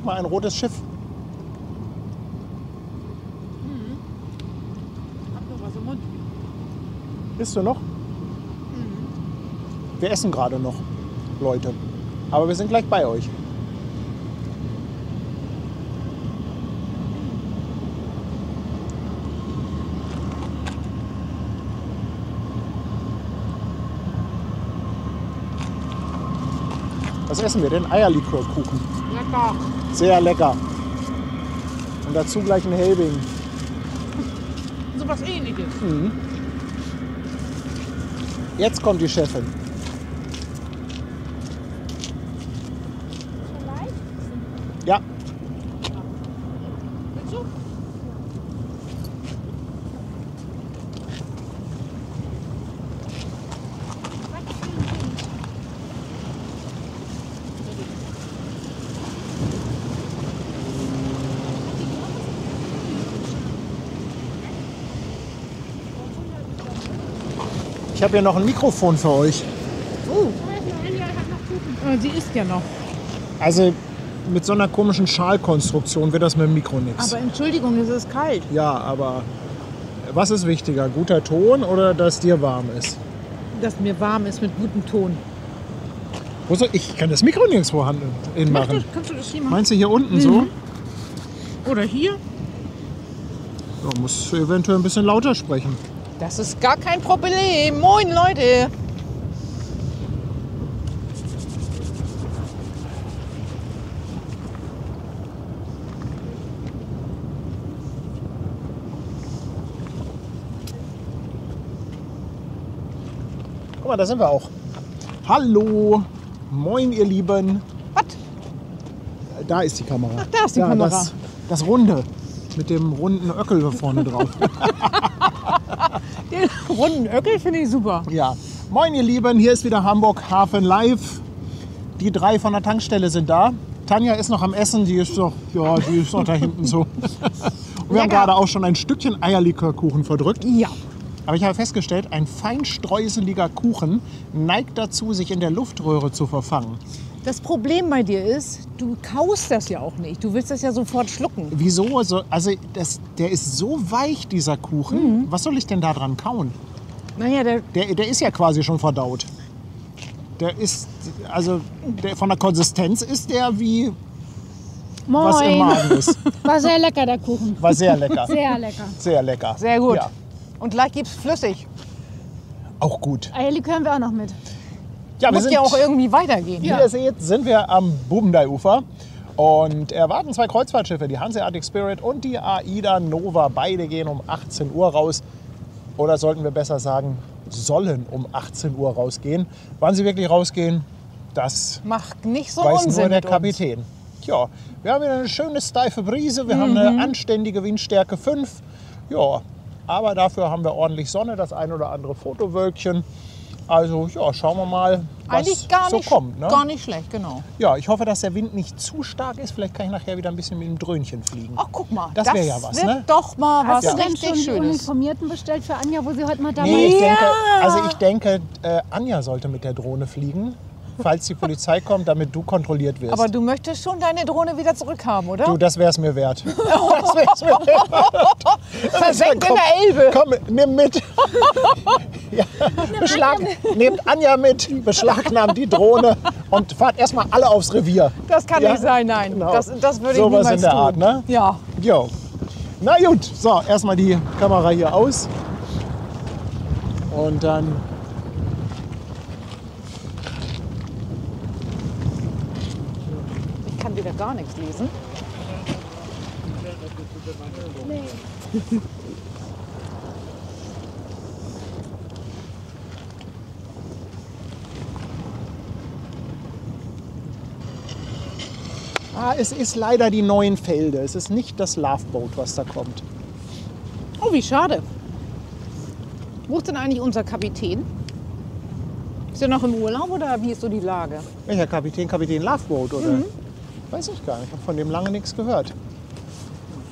guck mal, ein rotes Schiff. Hab noch was im Mund. Bist du noch? Wir essen gerade noch, Leute. Aber wir sind gleich bei euch. Was essen wir denn? Eierlikörkuchen. Lecker. Sehr lecker. Und dazu gleich ein Helbing. So was Ähnliches. Jetzt kommt die Chefin. Ja, Willst du? ich habe hier noch ein Mikrofon für euch. Sie isst ja noch. Also mit so einer komischen Schalkonstruktion wird das mit dem Mikro nichts. Aber Entschuldigung, es ist kalt. Ja, aber was ist wichtiger? Guter Ton oder dass dir warm ist? Dass mir warm ist mit gutem Ton. Wo soll ich kann das Mikro nirgendwo machen. Kannst du das hier machen? Meinst du hier unten so? Oder hier? Du musst eventuell ein bisschen lauter sprechen. Das ist gar kein Problem. Moin, Leute. Guck mal, da sind wir auch. Hallo, moin ihr Lieben. Was? Da ist die Kamera. Ach, da ist die Kamera. Das Runde mit dem runden Öckel da vorne drauf. Den runden Öckel finde ich super. Ja, moin ihr Lieben, hier ist wieder Hamburg Hafen Live. Die 3 von der Tankstelle sind da. Tanja ist noch am Essen, die ist noch da hinten so. Und wir haben gerade auch schon ein Stückchen Eierlikörkuchen verdrückt. Ja. Aber ich habe festgestellt, ein feinstreuseliger Kuchen neigt dazu, sich in der Luftröhre zu verfangen. Das Problem bei dir ist, du kaust das ja auch nicht. Du willst das ja sofort schlucken. Wieso? Also der ist so weich, dieser Kuchen. Was soll ich denn da dran kauen? Naja, Der ist ja quasi schon verdaut. Der ist, von der Konsistenz ist der wie was im Magen ist. War sehr lecker, der Kuchen. War sehr lecker. Sehr lecker. Sehr lecker. sehr gut. Ja, Und gleich gibt's flüssig. auch gut. Eierlikör haben wir auch noch mit. Ja, Muss ja auch irgendwie weitergehen. Wie ihr seht, sind wir am Bubendei-Ufer und erwarten 2 Kreuzfahrtschiffe, die Hanseatic Spirit und die AIDA Nova. Beide gehen um 18 Uhr raus. Oder sollten wir besser sagen, sollen um 18 Uhr rausgehen. Wann sie wirklich rausgehen, das Macht nicht so weiß Unsinn nur der mit uns. Kapitän. Ja, wir haben wieder eine schöne steife Brise, wir haben eine anständige Windstärke 5. Ja, aber dafür haben wir ordentlich Sonne, das ein oder andere Fotowölkchen. Also ja, schauen wir mal, was Eigentlich gar so nicht, kommt. Ne? gar nicht schlecht, genau. Ja, ich hoffe, dass der Wind nicht zu stark ist. Vielleicht kann ich nachher wieder ein bisschen mit dem Dröhnchen fliegen. Ach, guck mal. Das wär ja was, wird ne? doch mal was Hast du denn richtig schon die Schönes. Uniformierten bestellt für Anja, wo sie heute mal dabei Nee, ist? ich denke, Anja sollte mit der Drohne fliegen, falls die Polizei kommt, damit du kontrolliert wirst. Aber du möchtest schon deine Drohne wieder zurückhaben, oder? Du, das wär's mir wert. Das wär's mir wert. Versenkt in der Elbe. Komm, nimm mit. Ja, nehmt Anja mit, beschlagnahmt die Drohne und fahrt erstmal alle aufs Revier. Das kann Ja, nicht sein, nein. genau. Das würde ich Sowas niemals in der tun. Art, ne? Ja. Jo. Na gut, so, erstmal die Kamera hier aus. Und dann. Ich kann wieder gar nichts lesen. Es ist leider die neuen Felde. Es ist nicht das Loveboat, was da kommt. Oh, wie schade. Wo ist denn eigentlich unser Kapitän? Ist er noch im Urlaub oder wie ist so die Lage? Welcher Kapitän? Kapitän Loveboat, oder? Weiß ich gar nicht. Ich habe von dem lange nichts gehört.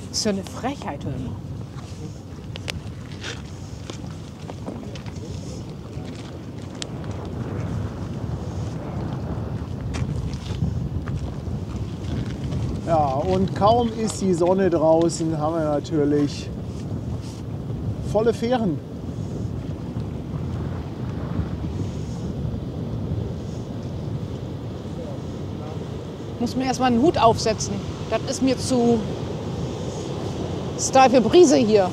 Das ist ja eine Frechheit, hör mal. Ja, und kaum ist die Sonne draußen, haben wir natürlich volle Fähren. Muss mir erstmal einen Hut aufsetzen. Das ist mir zu steife Brise hier.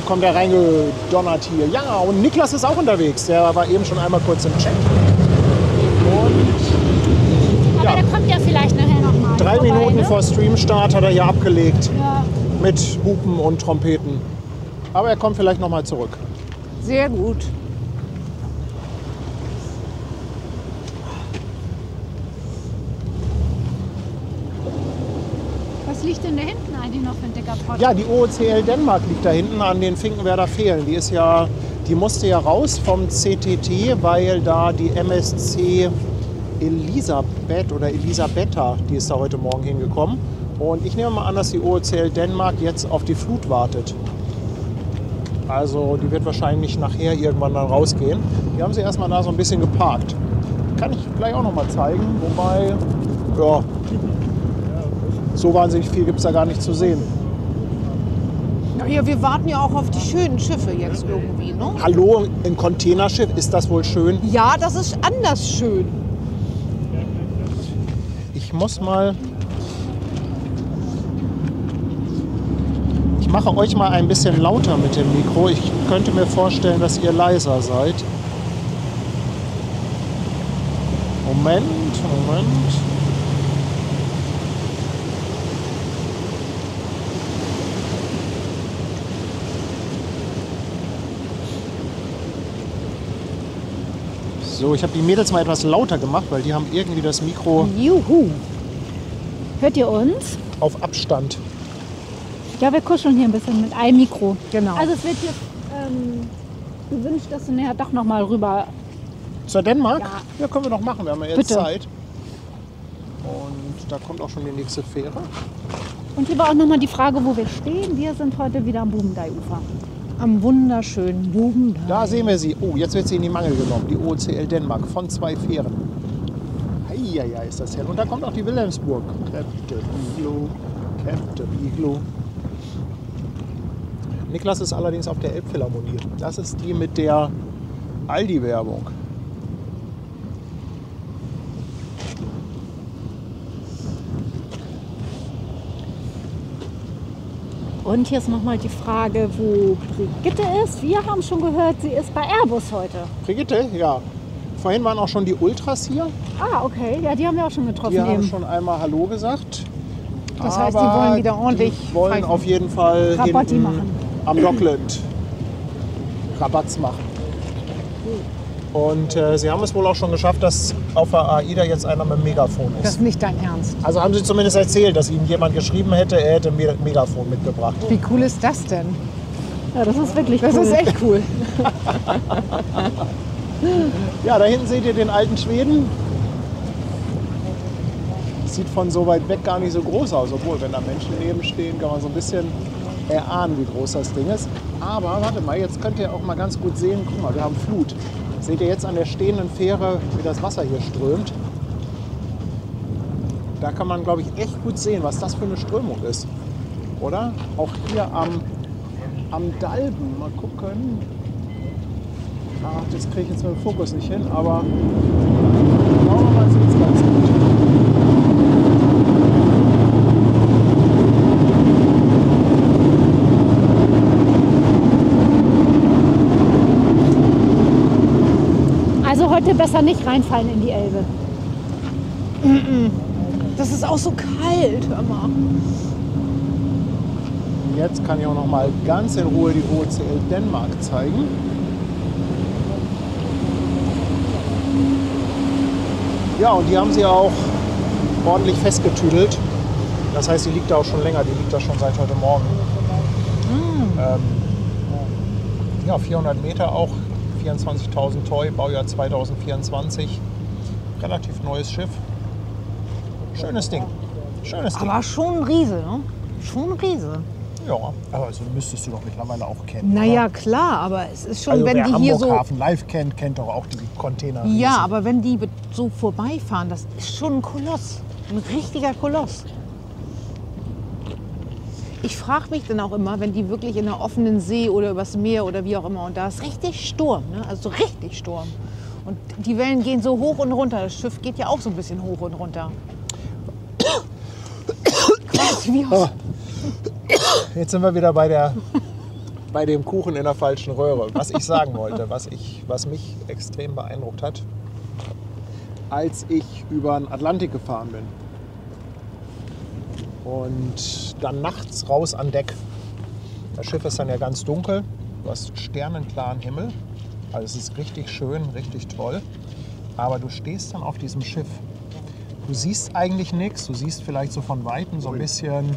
Kommt er reingedonnert hier. Ja, und Niklas ist auch unterwegs. Der war eben schon einmal kurz im Chat. Und Aber der kommt ja vielleicht nachher nochmal. 3 Minuten ne? vor Streamstart hat er hier abgelegt. Ja. Mit Hupen und Trompeten. Aber er kommt vielleicht noch mal zurück. Sehr gut. Was liegt denn da hinten eigentlich noch für ein dicker Pott? Ja, die OOCL Dänemark liegt da hinten an den Finkenwerder Pfählen. Die musste ja raus vom CTT, weil da die MSC Elisabeth oder Elisabetta, die ist da heute Morgen hingekommen. Und ich nehme mal an, dass die OOCL Dänemark jetzt auf die Flut wartet. Also die wird wahrscheinlich nachher irgendwann dann rausgehen. Die haben sie erstmal da so ein bisschen geparkt. Kann ich gleich auch noch mal zeigen. Wobei, ja, so wahnsinnig viel gibt es da gar nicht zu sehen. Ja, wir warten ja auch auf die schönen Schiffe jetzt irgendwie, ne? Hallo, ein Containerschiff, ist das wohl schön? Ja, das ist anders schön. Ich muss mal... Ich mache euch mal ein bisschen lauter mit dem Mikro. Ich könnte mir vorstellen, dass ihr leiser seid. Moment. So, ich habe die Mädels mal etwas lauter gemacht, weil die haben irgendwie das Mikro Juhu. Hört ihr uns? auf Abstand. Ja, wir kuscheln hier ein bisschen mit einem Mikro. Genau. Also es wird jetzt gewünscht, dass du nachher doch noch mal rüber... Zur Dänemark? Ja. Ja, können wir doch machen. Wir haben ja jetzt Bitte. Zeit. Und da kommt auch schon die nächste Fähre. Und hier war auch noch mal die Frage, wo wir stehen. Wir sind heute wieder am Bubendei-Ufer. Am wunderschönen Bubendei. Da sehen wir sie. Oh, jetzt wird sie in die Mangel genommen. Die OOCL Dänemark von 2 Fähren. Heieiei, ist das hell. Und da kommt auch die Wilhelmsburg. Captain Iglo, Captain Iglo. Niklas ist allerdings auf der Elbphilharmonie. Das ist die mit der Aldi-Werbung. Und hier ist noch mal die Frage, wo Brigitte ist. Wir haben schon gehört, sie ist bei Airbus heute. Brigitte, ja. Vorhin waren auch schon die Ultras hier. Ah, okay. Ja, die haben wir auch schon getroffen Die haben eben. schon einmal Hallo gesagt. Das heißt, die Aber wollen wieder ordentlich Die wollen pfeifen. auf jeden Fall Rabatti hinten machen. am Dockland Rabatz machen. Und sie haben es wohl auch schon geschafft, dass auf der AIDA jetzt einer mit dem Megafon Das ist. ist nicht dein Ernst. Also haben sie zumindest erzählt, dass ihnen jemand geschrieben hätte, er hätte ein Megafon mitgebracht. Wie cool ist das denn? Ja, das ist wirklich Das cool. ist echt cool. Ja, da hinten seht ihr den alten Schweden. Sieht von so weit weg gar nicht so groß aus, obwohl, wenn da Menschen neben stehen, kann man so ein bisschen erahnen, wie groß das Ding ist. Aber warte mal, jetzt könnt ihr auch mal ganz gut sehen, guck mal, wir haben Flut. Seht ihr jetzt an der stehenden Fähre, wie das Wasser hier strömt? Da kann man, glaube ich, echt gut sehen, was das für eine Strömung ist. Oder? Auch hier am Dalben. Mal gucken. Ach, das kriege ich jetzt mit dem Fokus nicht hin, aber schauen wir mal, sieht es ganz gut. Also heute besser nicht reinfallen in die Elbe. Das ist auch so kalt, hör mal. Jetzt kann ich auch noch mal ganz in Ruhe die OOCL Dänemark zeigen. Ja, und die haben sie auch ordentlich festgetüdelt. Das heißt, die liegt da auch schon länger, die liegt da schon seit heute Morgen. Ja, 400 Meter auch, 24.000 Toy, Baujahr 2024. Relativ neues Schiff. Schönes Ding. Schönes Ding. Aber schon ein Riese, ne? Schon ein Riese. Ja, aber so müsstest du doch mittlerweile auch kennen. Naja, oder? klar, aber es ist schon, Also wenn wer die Hamburg hier so... Hafen live kennt, kennt doch auch die Container. Ja, aber wenn die so vorbeifahren, das ist schon ein Koloss. Ein richtiger Koloss. Ich frage mich dann auch immer, wenn die wirklich in einer offenen See oder übers Meer oder wie auch immer, und da ist richtig Sturm, ne? Also so richtig Sturm. Und die Wellen gehen so hoch und runter. Das Schiff geht ja auch so ein bisschen hoch und runter. Quasi wie aus. Jetzt sind wir wieder bei dem Kuchen in der falschen Röhre. Was ich sagen wollte, was mich extrem beeindruckt hat, als ich über den Atlantik gefahren bin und dann nachts raus an Deck. Das Schiff ist dann ja ganz dunkel, du hast sternenklaren Himmel, also es ist richtig schön, richtig toll, aber du stehst dann auf diesem Schiff. Du siehst eigentlich nichts, du siehst vielleicht so von Weitem so ein bisschen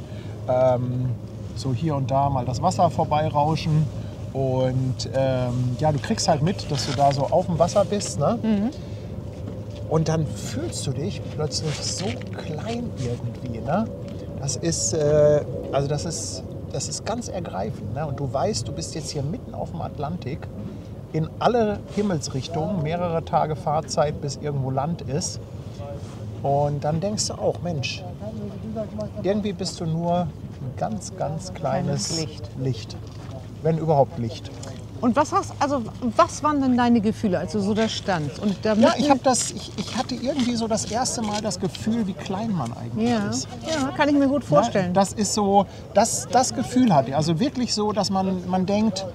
so hier und da mal das Wasser vorbeirauschen und ja, du kriegst halt mit, dass du da so auf dem Wasser bist, ne? Mhm. Und dann fühlst du dich plötzlich so klein irgendwie, ne? Das ist, das ist ganz ergreifend, ne? Und du weißt, du bist jetzt hier mitten auf dem Atlantik, in alle Himmelsrichtungen, mehrere Tage Fahrzeit, bis irgendwo Land ist. Und dann denkst du auch, Mensch, irgendwie bist du nur ein ganz, ganz kleines Licht. Wenn überhaupt Licht. Und was waren denn deine Gefühle, als du so da standst? Und ja, ich hatte irgendwie so das erste Mal das Gefühl, wie klein man eigentlich ist. Ja, kann ich mir gut vorstellen. Ja, das ist so, das Gefühl hatte ich. Also wirklich so, dass man denkt,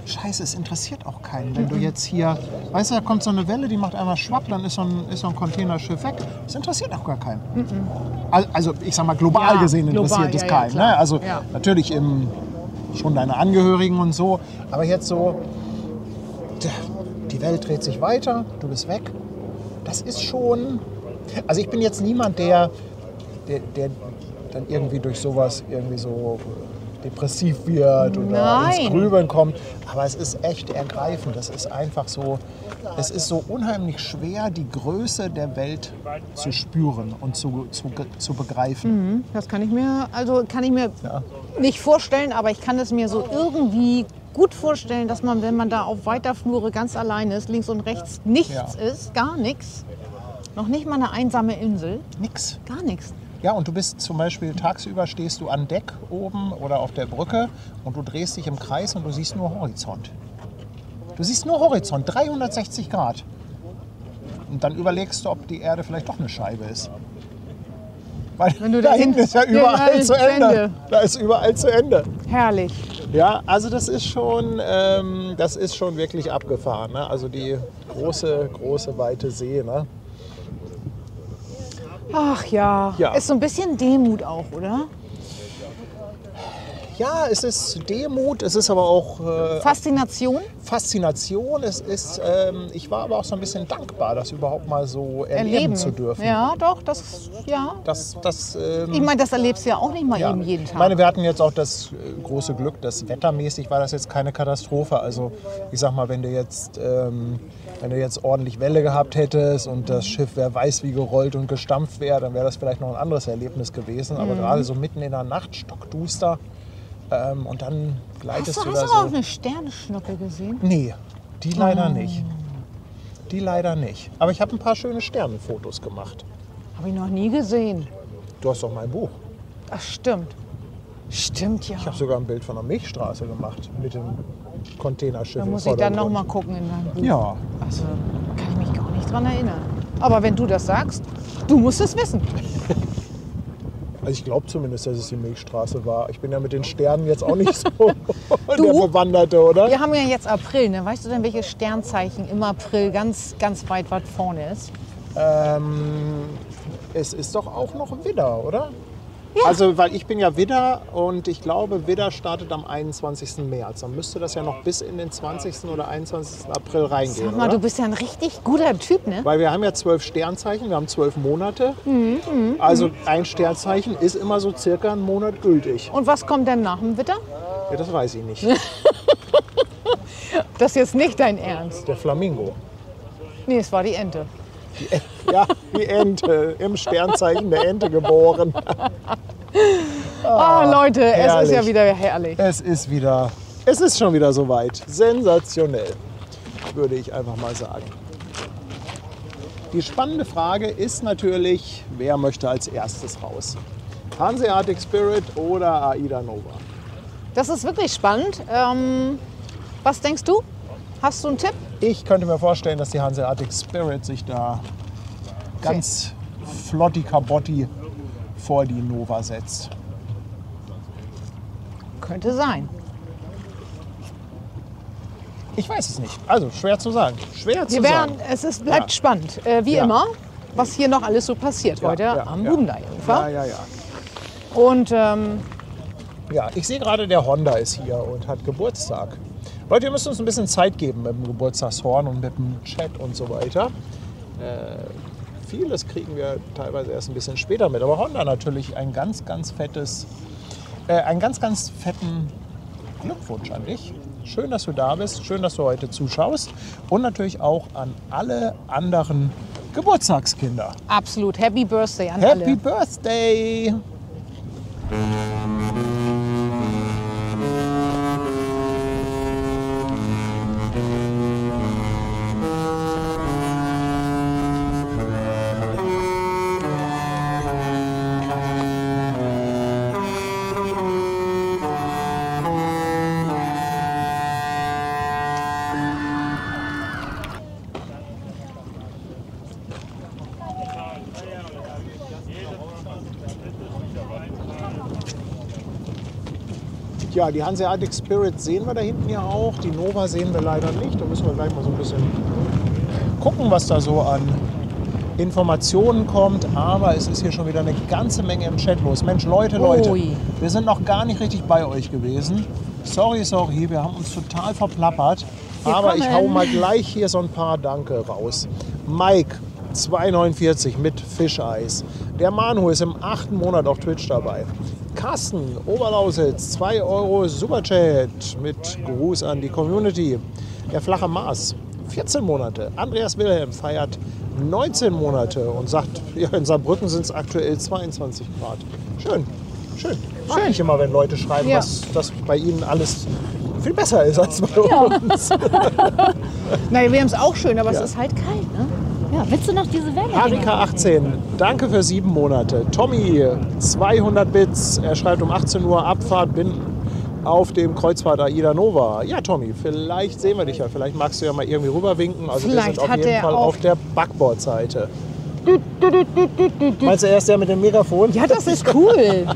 Scheiße, es interessiert auch keinen. Wenn du jetzt hier, weißt du, da kommt so eine Welle, die macht einmal schwapp, dann ist so ein Containerschiff weg. Das interessiert auch gar keinen. Also ich sag mal, global gesehen interessiert es keinen. Ne? Also natürlich schon deine Angehörigen und so, aber jetzt so, die Welt dreht sich weiter, du bist weg. Das ist schon, also ich bin jetzt niemand, der dann irgendwie durch sowas irgendwie so depressiv wird oder ins Grübeln kommt. Aber es ist echt ergreifend. Das ist einfach so, es ist so unheimlich schwer, die Größe der Welt zu spüren und zu begreifen. Das kann ich mir nicht vorstellen, aber ich kann es mir so irgendwie gut vorstellen, dass man, wenn man da auf weiter Flure ganz allein ist, links und rechts nichts ist, gar nichts, noch nicht mal eine einsame Insel. Nix. Gar nichts. Ja, und du bist zum Beispiel tagsüber stehst du an Deck oben oder auf der Brücke und du drehst dich im Kreis und du siehst nur Horizont. Du siehst nur Horizont, 360 Grad. Und dann überlegst du, ob die Erde vielleicht doch eine Scheibe ist. Weil da hinten ist ja überall zu Ende. Da ist überall zu Ende. Herrlich. Ja, also das ist schon wirklich abgefahren. Ne? Also die große, weite See. Ne? Ach ja, ist so ein bisschen Demut auch, oder? Ja, es ist Demut, es ist aber auch Faszination. Es ist, ich war aber auch so ein bisschen dankbar, das überhaupt mal so erleben zu dürfen. Ja, doch, ich meine, das erlebst du ja auch nicht mal eben jeden Tag. Ich meine, wir hatten jetzt auch das große Glück, dass wettermäßig war das jetzt keine Katastrophe. Also ich sag mal, wenn du jetzt ordentlich Welle gehabt hättest und das Schiff wäre weiß wie gerollt und gestampft wäre, dann wäre das vielleicht noch ein anderes Erlebnis gewesen. Aber gerade so mitten in der Nacht, stockduster, und dann gleitest du da so. Hast du auch eine Sternschnuppe gesehen? Nee, die leider nicht. Die leider nicht. Aber ich habe ein paar schöne Sternenfotos gemacht. Habe ich noch nie gesehen. Du hast doch mein Buch. Ach, stimmt. Stimmt, ja. Ich habe sogar ein Bild von der Milchstraße gemacht mit dem Containerschiff. Da muss ich dann noch mal gucken in deinem Buch. Ja. Also, kann ich mich gar nicht dran erinnern. Aber wenn du das sagst, du musst es wissen. Also ich glaube zumindest, dass es die Milchstraße war. Ich bin ja mit den Sternen jetzt auch nicht so der Bewanderte, oder? Wir haben ja jetzt April, ne? Weißt du denn, welches Sternzeichen im April ganz, ganz weit vorne ist? Es ist doch auch noch Widder, oder? Ja. Also, weil ich bin ja Widder und ich glaube, Widder startet am 21. März. Dann müsste das ja noch bis in den 20. oder 21. April reingehen, Sag mal, oder? du bist ja ein richtig guter Typ, ne? Weil wir haben ja 12 Sternzeichen, wir haben 12 Monate. Also ein Sternzeichen ist immer so circa einen Monat gültig. Und was kommt denn nach dem Widder? Ja, das weiß ich nicht. Das ist jetzt nicht dein Ernst. Der Flamingo. Nee, es war die Ente. Ja, die Ente. Im Sternzeichen der Ente geboren. Oh, Leute, herrlich. es ist ja wieder herrlich. Es ist schon wieder soweit. Sensationell, würde ich einfach mal sagen. Die spannende Frage ist natürlich, wer möchte als erstes raus? Hanseatic Spirit oder AIDA Nova? Das ist wirklich spannend. Was denkst du? Hast du einen Tipp? Ich könnte mir vorstellen, dass die Hanseatic Spirit sich da ganz flotti kabotti vor die Nova setzt. Könnte sein. Ich weiß es nicht. Also schwer zu sagen. Bleibt spannend. Wie Ja. immer, was hier noch alles so passiert heute am Bubendei-Ufer. Ja. Und Ja, ich sehe gerade, der Honda ist hier und hat Geburtstag. Leute, wir müssen uns ein bisschen Zeit geben mit dem Geburtstagshorn und mit dem Chat und so weiter. Vieles kriegen wir teilweise erst ein bisschen später mit. Aber Honda natürlich einen ganz fetten Glückwunsch an dich. Schön, dass du da bist. Schön, dass du heute zuschaust. Und natürlich auch an alle anderen Geburtstagskinder. absolut Happy Birthday an Happy alle. Birthday! Ja, die Hanseatic Spirit sehen wir da hinten ja auch. Die Nova sehen wir leider nicht. Da müssen wir gleich mal so ein bisschen gucken, was da so an Informationen kommt. Aber es ist hier schon wieder eine ganze Menge im Chat los. Mensch, Leute, Ui. wir sind noch gar nicht richtig bei euch gewesen. Sorry, wir haben uns total verplappert. Aber ich hau mal gleich hier so ein paar Danke raus. Mike, 2,49 mit Fischeis. Der Manu ist im 8. Monat auf Twitch dabei. Carsten, Oberlausitz, 2 € Superchat mit Gruß an die Community. Der flache Mars, 14 Monate. Andreas Wilhelm feiert 19 Monate und sagt, ja, in Saarbrücken sind es aktuell 22 Grad. Schön. Mag ich immer, wenn Leute schreiben, Ja. dass bei ihnen alles viel besser ist als bei uns. Naja, wir haben es auch schön, aber Ja. es ist halt kalt. Ne? Ja, willst du noch diese Welle? Harika 18, danke für 7 Monate. Tommy, 200 Bits, er schreibt um 18 Uhr Abfahrt, bin auf dem Kreuzfahrt AIDA Nova. Ja, Tommy, vielleicht sehen wir dich ja, vielleicht magst du ja mal irgendwie rüberwinken. Also wir Vielleicht sind auf hat jeden er Fall auch- auf der Backbord-Seite. Meinst du, er ist der mit dem Megafon? Ja, das ist cool.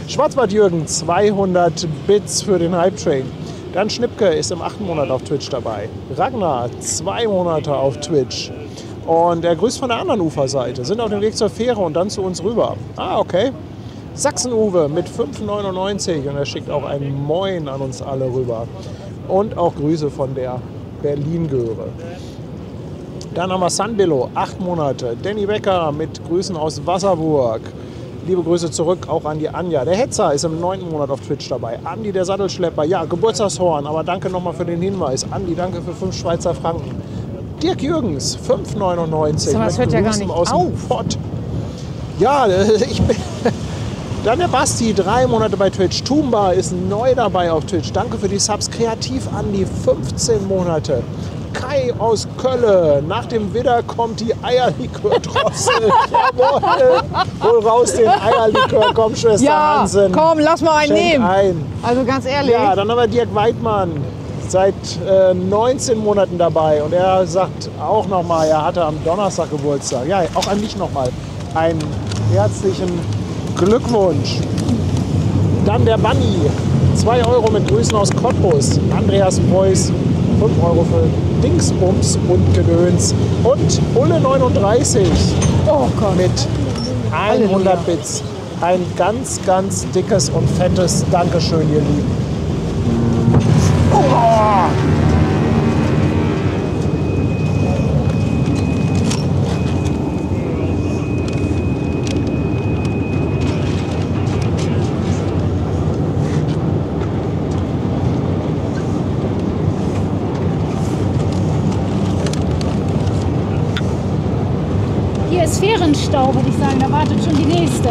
Schwarzbart-Jürgen, 200 Bits für den Hype-Train. Dann Schnippke ist im 8. Monat auf Twitch dabei. Ragnar, 2 Monate auf Twitch. Und er grüßt von der anderen Uferseite. Sind auf dem Weg zur Fähre und dann zu uns rüber. Ah, okay. Sachsen-Uwe mit 5,99 und er schickt auch ein Moin an uns alle rüber. Und auch Grüße von der Berlin-Göre. Dann haben wir Sunbillow, 8 Monate. Danny Becker mit Grüßen aus Wasserburg. Liebe Grüße zurück auch an die Anja. Der Hetzer ist im 9. Monat auf Twitch dabei. Andi, der Sattelschlepper. Ja, Geburtstagshorn, aber danke nochmal für den Hinweis. Andi, danke für 5 Schweizer Franken. Dirk Jürgens, 5,99. Aber es hört ja gar nicht aus dem auf. Pott. Ja, ich bin... Dann der Basti, 3 Monate bei Twitch. Tumba ist neu dabei auf Twitch. Danke für die Subs. Kreativ Andi, 15 Monate. Kai aus Kölle. Nach dem Widder kommt die Eierlikör-Drossel. Jawohl. Hol raus den Eierlikör. Komm, Schwester Ja, Hansen. komm, lass mal einen Schenk nehmen. ein. Also ganz ehrlich. Ja, dann haben wir Dirk Weidmann. Seit 19 Monaten dabei. Und er sagt auch nochmal, er hatte am Donnerstag Geburtstag. Ja, auch an mich nochmal einen herzlichen Glückwunsch. Dann der Bunny, 2 € mit Grüßen aus Cottbus. Andreas Preuß, 5 € für Dingsbums und Gedöns. Und Ulle 39 mit 100 Bits. Ein ganz, ganz dickes und fettes Dankeschön, ihr Lieben. Oh! Hier ist Fährenstau, würde ich sagen. Da wartet schon die nächste.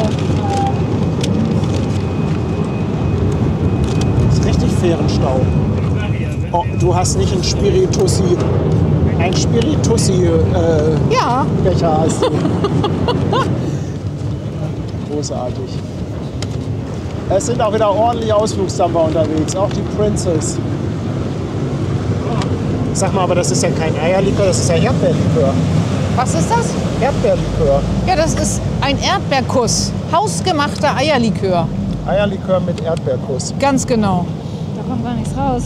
Erdbeerenstau. Oh, du hast nicht einen Spiritussi. Ein Ja, Spiritussi-Becher hast du. Großartig. Es sind auch wieder ordentliche Ausflugsdampfer unterwegs, auch die Princess. Sag mal, aber das ist ja kein Eierlikör, das ist ja Erdbeerlikör. was ist das? Erdbeerlikör. Ja, das ist ein Erdbeerkuss. Hausgemachter Eierlikör. Eierlikör mit Erdbeerkuss. Ganz genau. Da kommt gar nichts raus.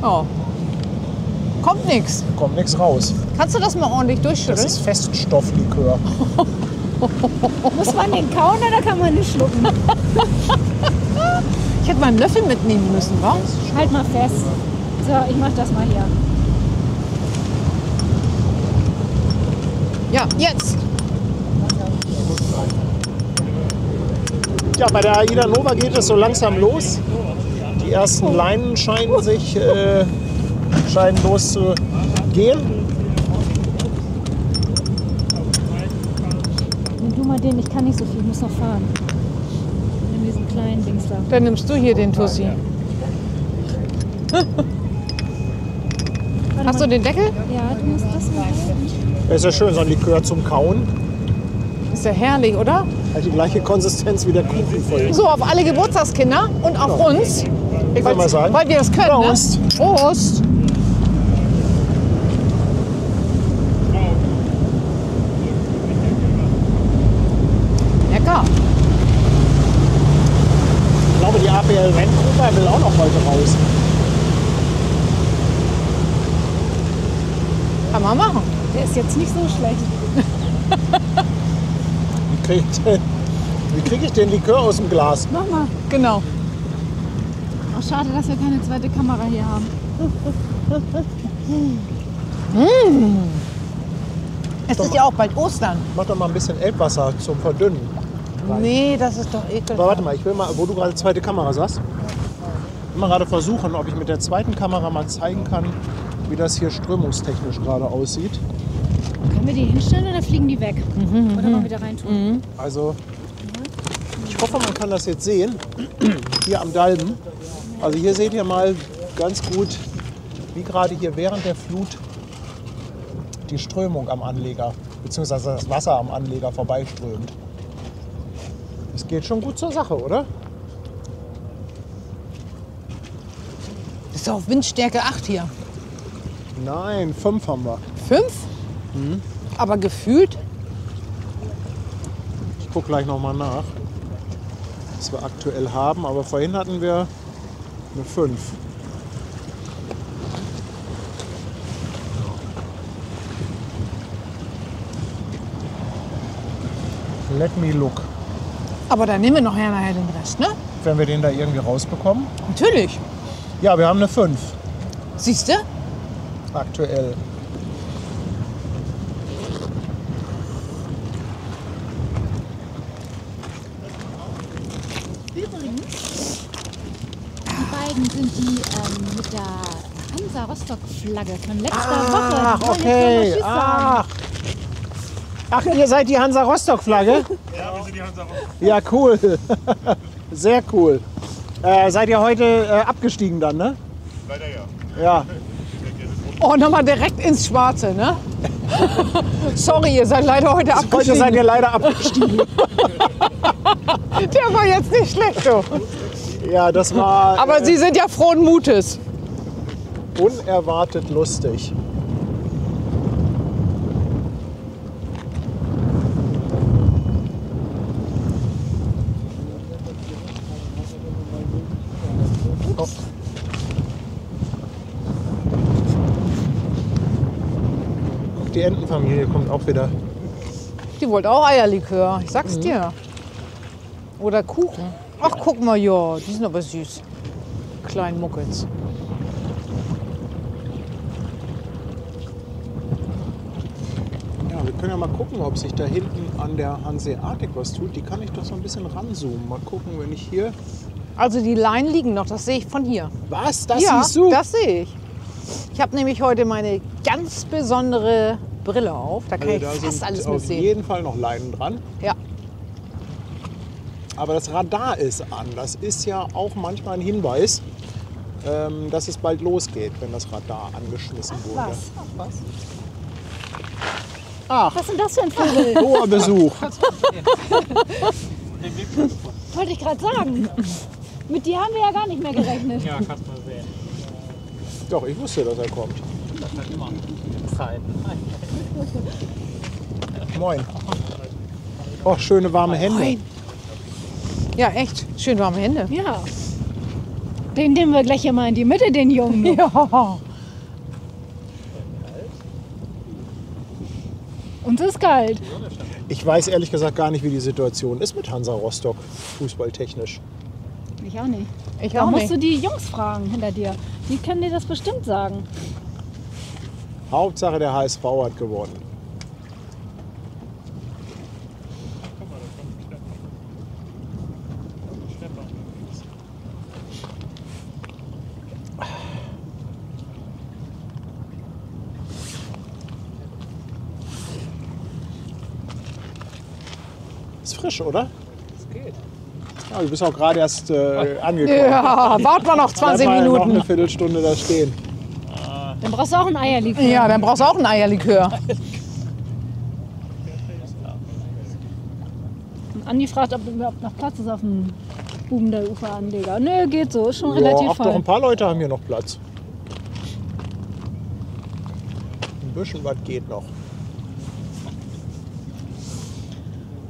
Oh. Kommt nichts. Kommt nichts raus. Kannst du das mal ordentlich Das durchschütteln? ist Feststofflikör. Muss man den kauen oder kann man nicht schlucken? Ich hätte mal einen Löffel mitnehmen müssen, wa? Halt mal fest. So, ich mach das mal hier. Ja, jetzt. Ja, bei der AIDA Nova geht es so langsam los. Die ersten Leinen scheinen loszugehen. Nimm du mal den, ich kann nicht so viel, ich muss noch fahren. Nimm diesen kleinen Dings da. Dann nimmst du hier den Tussi. Hast du den Deckel? Ja, du musst das mal halten. Ist ja schön, so ein Likör zum Kauen. Ist ja herrlich, oder? Hat die gleiche Konsistenz wie der Kuchen voll. So, auf alle Geburtstagskinder und auf uns. Ich will mal sagen. Weil wir das können, Prost. ne? Prost. Lecker. Ich glaube, die APL Vancouver will auch noch heute raus. Kann man machen. Der ist jetzt nicht so schlecht. Wie krieg ich den Likör aus dem Glas? Mach mal. Genau. Auch schade, dass wir keine zweite Kamera hier haben. Es ist ja auch bald Ostern. Mach doch mal ein bisschen Elbwasser zum Verdünnen. Nee, das ist doch ekelhaft. Aber warte mal, ich will mal, wo du gerade zweite Kamera sagst, will mal gerade versuchen, ob ich mit der zweiten Kamera mal zeigen kann, wie das hier strömungstechnisch gerade aussieht. Können wir die hinstellen oder fliegen die weg? Oder mal wieder reintun? Also, ich hoffe, man kann das jetzt sehen, hier am Dalben. Also hier seht ihr mal ganz gut, wie gerade hier während der Flut die Strömung am Anleger, beziehungsweise das Wasser am Anleger vorbeiströmt. Es geht schon gut zur Sache, oder? Ist doch auf Windstärke 8 hier. Nein, 5 haben wir. 5? Aber gefühlt. Ich gucke gleich nochmal nach, was wir aktuell haben. Aber vorhin hatten wir eine 5. Let me look. Aber dann nehmen wir noch nachher den Rest, ne? Wenn wir den da irgendwie rausbekommen. Natürlich. Ja, wir haben eine 5 Siehst du? aktuell. Übrigens, die beiden sind die mit der Hansa Rostock-Flagge von letzter Woche. Ach, Die wollen okay. jetzt noch mal Tschüss sagen. Ach, ihr seid die Hansa Rostock-Flagge? Ja, wir sind die Hansa Rostock. Ja, cool. Sehr cool. Seid ihr heute abgestiegen dann, ne? Leider ja. Ja. Oh, nochmal direkt ins Schwarze, ne? Sorry, ihr seid leider heute Heute abgestiegen. seid ihr leider abgestiegen. Der war jetzt nicht schlecht, du. Ja, das war Aber Sie sind ja frohen Mutes. unerwartet lustig. Die Entenfamilie kommt auch wieder. Die wollte auch Eierlikör, ich sag's dir. Oder Kuchen. Ach, guck mal, ja, die sind aber süß. Kleinen Muckels. Ja, wir können ja mal gucken, ob sich da hinten an der Hanseatic was tut. Die kann ich doch so ein bisschen ranzoomen. Mal gucken, wenn ich hier... Also die Leinen liegen noch, das sehe ich von hier. Was? Das ja, siehst du? das sehe ich. Ich habe nämlich heute meine ganz besondere Brille auf. Da kann Also ich da fast sind alles auf mitsehen. jeden Fall noch Leinen dran. Ja. Aber das Radar ist an. Das ist ja auch manchmal ein Hinweis, dass es bald losgeht, wenn das Radar angeschmissen wurde. Was? Ach, Was ist denn das für ein Vogel? hoher Besuch. Wollte ich gerade sagen. Mit dir haben wir ja gar nicht mehr gerechnet. Ja, kannst mal sehen. Doch, ich wusste, dass er kommt. Das hat immer Zeit. Moin. Oh, schöne warme Hände. Moin. Ja, echt. Schön warme Hände. Ja. Den nehmen wir gleich hier mal in die Mitte, den Jungen. Ja. Uns ist kalt. Ich weiß ehrlich gesagt gar nicht, wie die Situation ist mit Hansa Rostock, fußballtechnisch. Ich auch nicht. Ich Da auch musst nicht. du die Jungs fragen hinter dir. Die können dir das bestimmt sagen. Hauptsache der HSV hat gewonnen. Ist frisch, oder? Das geht. Ja, du bist auch gerade erst angekommen. Ja, wart mal noch 20 Bleib mal noch Minuten. eine Viertelstunde da stehen. Dann brauchst du auch ein Eierlikör. Ja, dann brauchst du auch ein Eierlikör. Und Andi fragt, ob überhaupt noch Platz ist auf dem Bubendeiufer-Anleger. Nö, geht so. Ist schon Ja, relativ ach, doch, voll. ein paar Leute haben hier noch Platz. Ein bisschen was geht noch.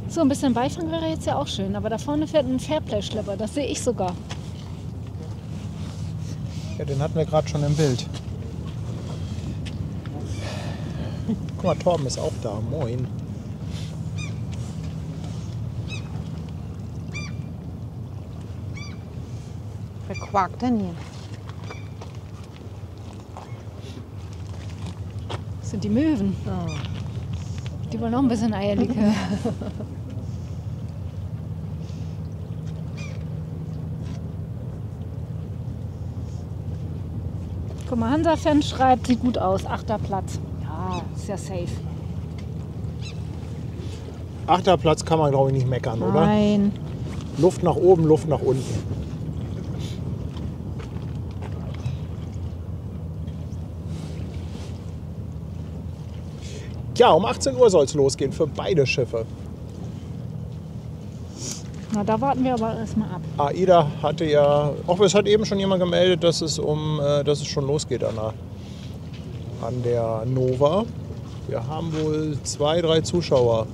So, ein bisschen Beifang wäre jetzt ja auch schön. Aber da vorne fährt ein Fairplay-Schlepper. Das sehe ich sogar. Ja, den hatten wir gerade schon im Bild. Guck mal, Torben ist auch da. Moin. Wer quakt denn hier? Das sind die Möwen. Die wollen auch ein bisschen Eierlikör. Guck mal, Hansa-Fan schreibt, sieht gut aus. 8. Platz. Ja, ist ja safe. 8. Platz kann man, glaube ich, nicht meckern, oder? Nein. Luft nach oben, Luft nach unten. Ja, um 18 Uhr soll es losgehen für beide Schiffe. Na, da warten wir aber erstmal ab. AIDA hatte ja, auch es hat eben schon jemand gemeldet, dass es schon losgeht an der Nova. Wir haben wohl 2, 3 Zuschauer,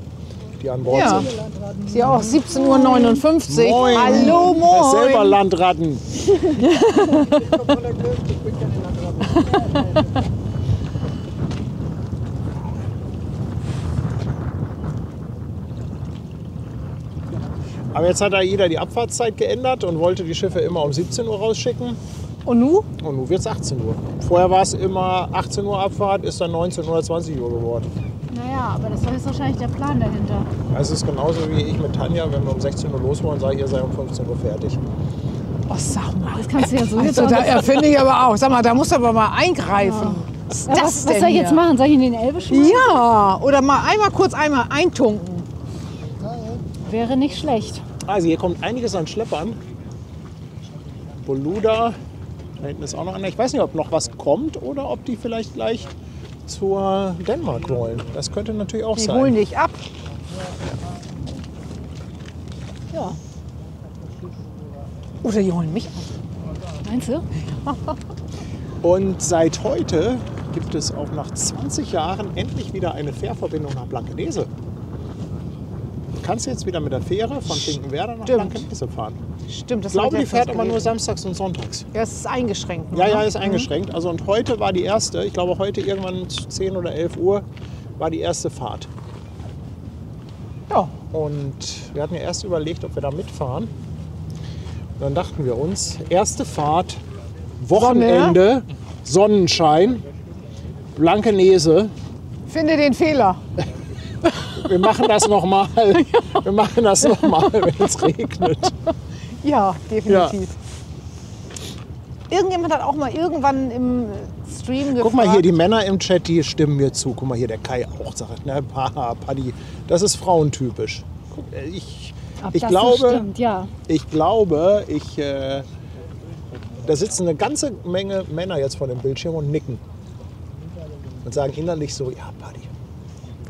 die an Bord Ja. sind. Ist ja auch 17:59 Uhr. Moin. Hallo, Er ist selber moin. Landratten. Aber jetzt hat AIDA die Abfahrtszeit geändert und wollte die Schiffe immer um 17 Uhr rausschicken. Und nu? Und nun wird es 18 Uhr. Vorher war es immer 18 Uhr Abfahrt, ist dann 19 oder 20 Uhr geworden. Naja, aber das war jetzt wahrscheinlich der Plan dahinter. Es ist genauso wie ich mit Tanja, wenn wir um 16 Uhr los wollen, sage ich, ihr seid um 15 Uhr fertig. Oh, sag mal. Das kannst du ja so jetzt Also, auch da nicht. finde ich aber auch. Sag mal, da musst du aber mal eingreifen. Was ist Ja, das was denn soll ich jetzt hier? machen? Soll ich in den Elbe schmeißen? Ja, oder mal kurz einmal eintunken. Wäre nicht schlecht. Also hier kommt einiges an Schleppern. Boluda, da hinten ist auch noch einer. Ich weiß nicht, ob noch was kommt oder ob die vielleicht gleich zur Dänemark wollen. Das könnte natürlich auch Die sein. holen dich ab. Ja. Oder die holen mich ab. Meinst du? Und seit heute gibt es auch nach 20 Jahren endlich wieder eine Fährverbindung nach Blankenese. Du kannst jetzt wieder mit der Fähre von Finkenwerder nach Stimmt. Blankenese fahren. Stimmt, das Ich glaube, hab die letztens fährt aber nur gelesen. samstags und sonntags. Ja, es ist eingeschränkt. nur, Ja, ja, ne? ist eingeschränkt. Also und heute war die erste, ich glaube heute irgendwann 10 oder 11 Uhr, war die erste Fahrt. Ja. Und wir hatten ja erst überlegt, ob wir da mitfahren. Und dann dachten wir uns, erste Fahrt, Wochenende, Sonnenschein, Blankenese. Finde den Fehler. Wir machen das nochmal. Wir machen das nochmal, wenn es regnet. Ja, definitiv. Irgendjemand hat auch mal irgendwann im Stream gefragt. Guck mal hier, die Männer im Chat, die stimmen mir zu. Guck mal hier, der Kai auch sagt, ne, Paddy, das ist frauentypisch. Guck, Ob ich das glaube, so stimmt, ja. ich glaube, Da sitzen eine ganze Menge Männer jetzt vor dem Bildschirm und nicken. Und sagen innerlich so, ja, Buddy.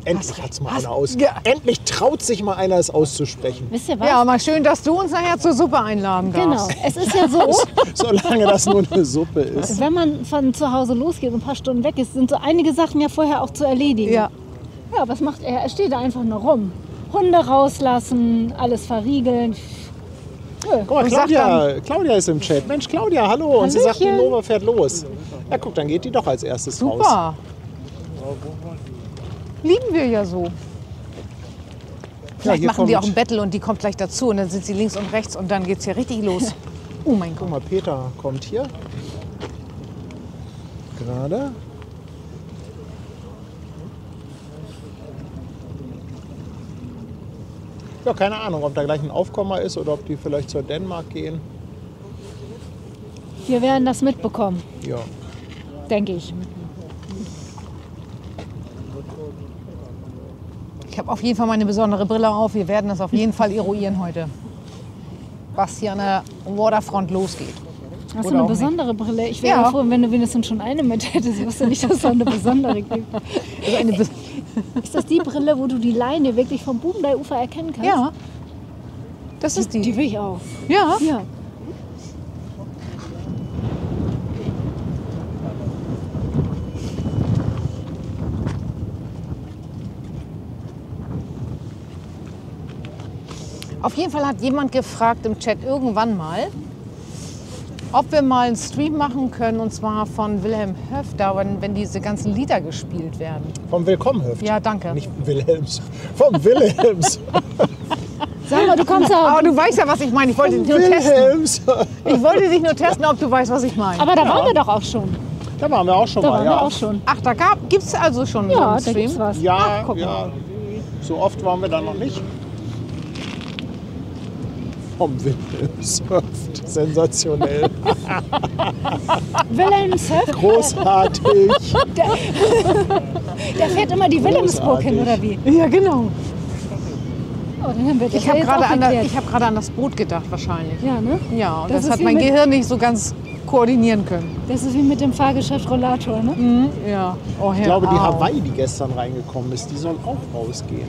Endlich hat's mal einer aus. Ja. Endlich traut sich mal einer, es auszusprechen. Wisst ihr was? Ja, mal schön, dass du uns nachher zur Suppe einladen Genau. darfst. Es ist ja so, Solange das nur eine Suppe ist. wenn man von zu Hause losgeht und ein paar Stunden weg ist, sind so einige Sachen ja vorher auch zu erledigen. Ja. Ja, was macht er? Er steht da einfach nur rum. Hunde rauslassen, alles verriegeln. Guck mal, Und sagt Claudia ist im Chat. Mensch, Claudia, hallo. Und sie sagt, die Hallöchen. Nova fährt los. Ja, guck, dann geht die doch als erstes raus. Super. Lieben wir ja so. Vielleicht hier machen die auch kommt- ein Battle und die kommt gleich dazu und dann sind sie links und rechts und dann geht's hier richtig los. Oh mein Guck Gott. mal, Peter kommt hier. Gerade. Ja, keine Ahnung, ob da gleich ein Aufkommer ist oder ob die vielleicht zur Dänemark gehen. Wir werden das mitbekommen, Ja. denke ich. Ich habe auf jeden Fall meine besondere Brille auf. Wir werden das auf jeden Fall eruieren heute. Was hier an der Waterfront losgeht. Hast du Oder eine auch nicht. besondere Brille? Ich wäre Ja. froh, wenn du wenigstens schon eine mit hättest. Ich wusste nicht, dass es eine besondere gibt. Also eine Ist das die Brille, wo du die Leine wirklich vom Bubendei-Ufer erkennen kannst? ja, das ist Die die. will ich auch. Ja, Ja. auf jeden Fall hat jemand gefragt im Chat irgendwann mal, ob wir mal einen Stream machen können, und zwar von Wilhelm Höfter, wenn diese ganzen Lieder gespielt werden. Vom Willkommenhöft. Ja, danke. Nicht Wilhelms. Vom Wilhelms. Sag mal, du kommst auch. Aber du weißt ja, was ich meine. Ich wollte dich nur testen. Wilhelms. Ich wollte dich nur testen, ob du weißt, was ich meine. Aber da waren wir doch auch schon. Da waren wir auch schon Da mal, waren ja. wir auch schon. Ach, da gibt es also schon Ja, einen da Stream? gibt's was. Ja, Ach, guck ja. mal. So oft waren wir da noch nicht. Vom Wilhelmshöft. Sensationell. Wilhelms Höft, Großartig. der fährt immer die Wilhelmsburg hin, oder wie? Ja, genau. Oh, dann wird das Ich habe ja jetzt gerade auch an, geklärt. hab an das Boot gedacht wahrscheinlich. Ja, ne? Ja, und Das das ist hat wie mein mit- Gehirn nicht so ganz koordinieren können. Das ist wie mit dem Fahrgeschäft Rollator, ne? Ja. Oh, Ich glaube, die Hawaii, die gestern reingekommen ist, die soll auch rausgehen.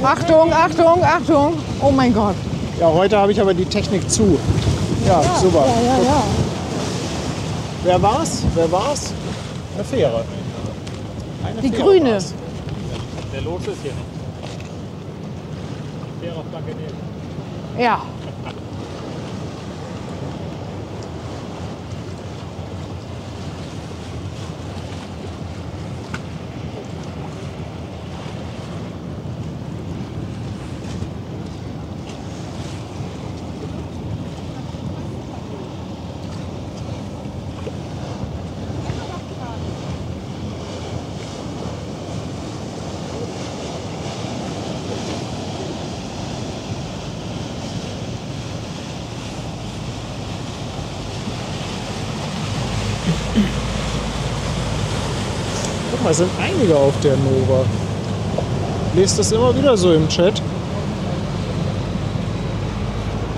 Achtung, Achtung, Achtung. Oh mein Gott. Ja, heute habe ich aber die Technik zu. Ja, super. Ja, ja. Wer war's? Wer war's? Eine Fähre. Eine Die Fähre grüne. war's. Der Los ist hier nicht. Fähre auf Blankenese. Ja. Guck mal, es sind einige auf der Nova. Lest das immer wieder so im Chat.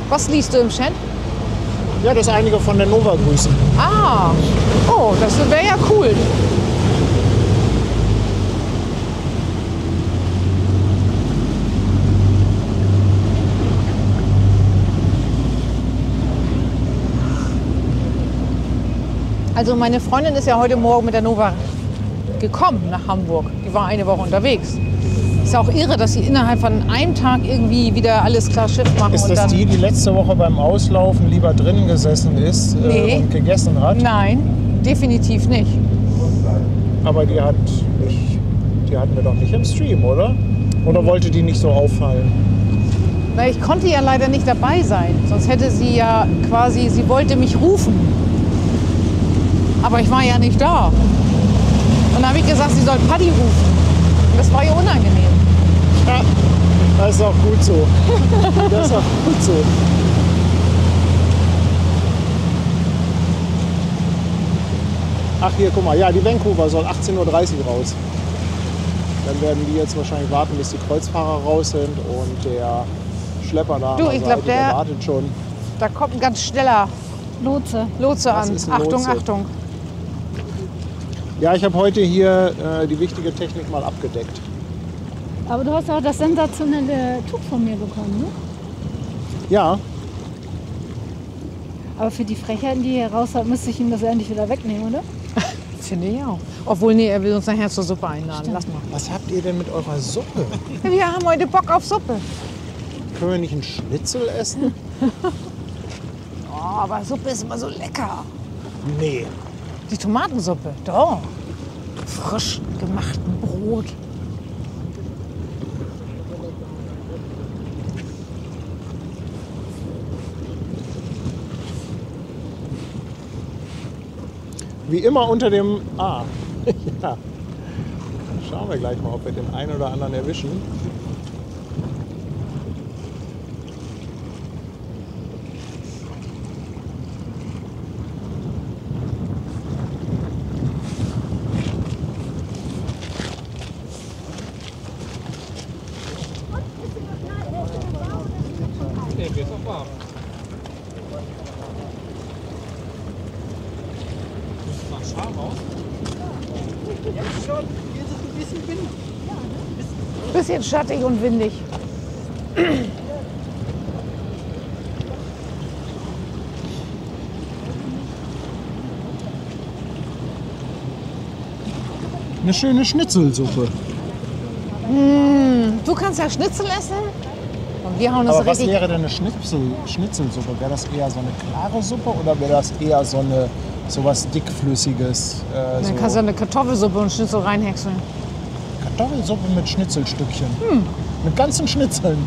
Was liest du im Chat? Ja, dass einige von der Nova grüßen. Ah. Oh, das wäre ja cool. Also meine Freundin ist ja heute Morgen mit der Nova gekommen nach Hamburg. Die war eine Woche unterwegs. Ist ja auch irre, dass sie innerhalb von einem Tag irgendwie wieder alles klar Schiff machen. Ist und das dann die letzte Woche beim Auslaufen lieber drinnen gesessen ist Nee. und gegessen hat? Nein, definitiv nicht. Aber die hatten wir doch nicht im Stream, oder? Oder wollte die nicht so auffallen? Na, ich konnte ja leider nicht dabei sein. Sonst hätte sie ja quasi, sie wollte mich rufen. Aber ich war ja nicht da. Und dann habe ich gesagt, sie soll Paddy rufen. Und das war ihr unangenehm. Ja, das ist auch gut so. Das ist auch gut so. Ach hier, guck mal, ja, die Vancouver soll 18:30 Uhr raus. Dann werden die jetzt wahrscheinlich warten, bis die Kreuzfahrer raus sind und der Schlepper da Du, an der ich glaub, Seite, der- wartet schon. Da kommt ein ganz schneller Lotse. Lotse Das an. ist ein Achtung, Lotse. Achtung. Ja, ich habe heute hier die wichtige Technik mal abgedeckt. Aber du hast auch das sensationelle Tuch von mir bekommen, ne? Ja, Aber für die Frechheiten, die er raus hat, müsste ich ihm das endlich wieder wegnehmen, oder? Finde ich auch. Obwohl, nee, er will uns nachher zur Suppe einladen. Stimmt. Lass mal. was habt ihr denn mit eurer Suppe? Ja, wir haben heute Bock auf Suppe. Können wir nicht einen Schnitzel essen? Oh, aber Suppe ist immer so lecker. Nee. Die Tomatensuppe, doch. Frisch gemachten Brot. Wie immer unter dem A. Ja. Schauen wir gleich mal, ob wir den einen oder anderen erwischen. Nee, mir ist noch warm. Nach Scham aus. Bisschen schattig und windig. Eine schöne Schnitzelsuppe. Du kannst ja Schnitzel essen. Und wir hauen das Aber was richtig. wäre denn eine Schnitzelsuppe? Wäre das eher so eine klare Suppe oder wäre das eher so was dickflüssiges? Dann kannst du eine Kartoffelsuppe und Schnitzel reinhäckseln. Kartoffelsuppe mit Schnitzelstückchen. Mit ganzen Schnitzeln.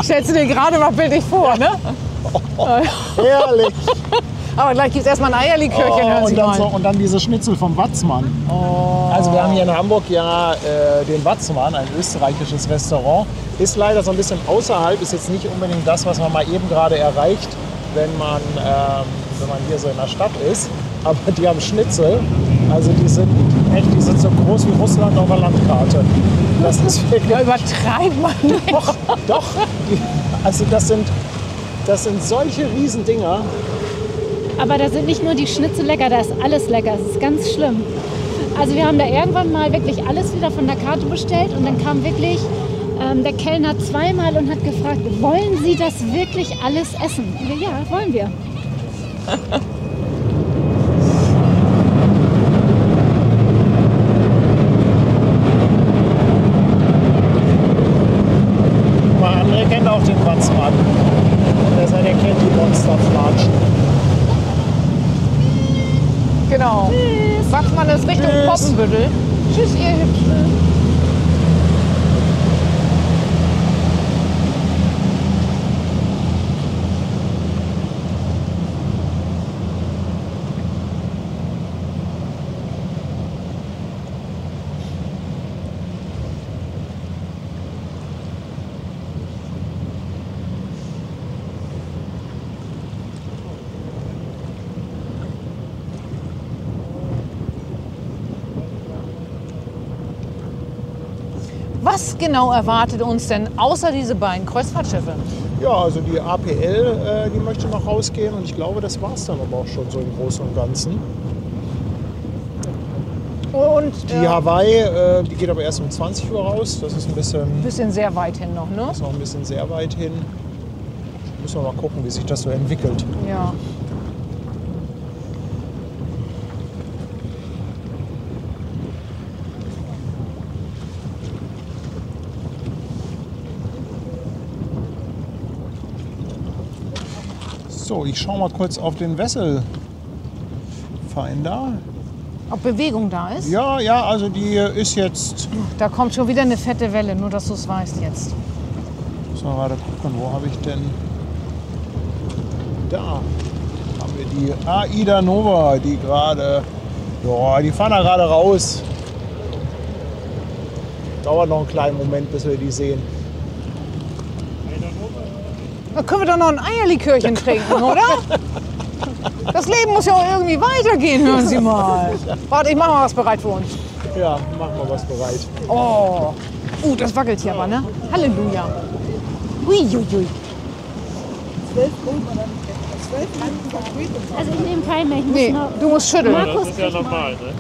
Stellst du dir gerade mal bildlich vor, ne? Herrlich. Aber gleich gibt es erstmal ein Eierlikörchen, hören Sie und, dann mal. und dann diese Schnitzel vom Watzmann. Also wir haben hier in Hamburg ja den Watzmann, ein österreichisches Restaurant. Ist leider so ein bisschen außerhalb, ist jetzt nicht unbedingt das, was man mal eben gerade erreicht, wenn man hier so in der Stadt ist. Aber die haben Schnitzel, also die sind so groß wie Russland auf der Landkarte. Das ist wirklich... Ja, übertreibt man nicht. Doch, also das sind solche Riesendinger. Aber da sind nicht nur die Schnitzel lecker, da ist alles lecker. Es ist ganz schlimm. Also wir haben da irgendwann mal wirklich alles wieder von der Karte bestellt und dann kam wirklich der Kellner zweimal und hat gefragt, wollen Sie das wirklich alles essen? Und wir, ja, wollen wir. Mal André kennt auch den Watzmann. Der kennt die Monsterflatschen. Genau. Watzmann ist Richtung Tschüss. Poppenbüttel. Tschüss, ihr Hübschen. Was genau erwartet uns denn außer diese beiden Kreuzfahrtschiffe? Ja, also die APL, die möchte noch rausgehen und ich glaube, das war es dann aber auch schon so im Großen und Ganzen. Und Die Hawaii, die geht aber erst um 20 Uhr raus. Das ist ein bisschen sehr weit hin noch, ne? ist noch ein bisschen sehr weit hin. Müssen wir mal gucken, wie sich das so entwickelt. Ja. So, ich schaue mal kurz auf den Wesselfinder. Ob Bewegung da ist? Ja, also die ist jetzt. Da kommt schon wieder eine fette Welle, nur dass du es weißt jetzt. Müssen wir gerade gucken, wo habe ich denn. Da haben wir die AIDA Nova, die gerade. Ja, die fahren da gerade raus. Dauert noch einen kleinen Moment, bis wir die sehen. Da können wir doch noch ein Eierlikörchen trinken, oder? Das Leben muss ja auch irgendwie weitergehen, hören Sie mal. Warte, ich mache mal was bereit für uns. Ja, machen wir was bereit. Oh, das wackelt hier aber, ne? Halleluja. Uiuiui. Also ich nehme keinen mehr. Ich muss Nee, noch du musst schütteln. Markus, Das ist ja kriegt mal. normal, ne?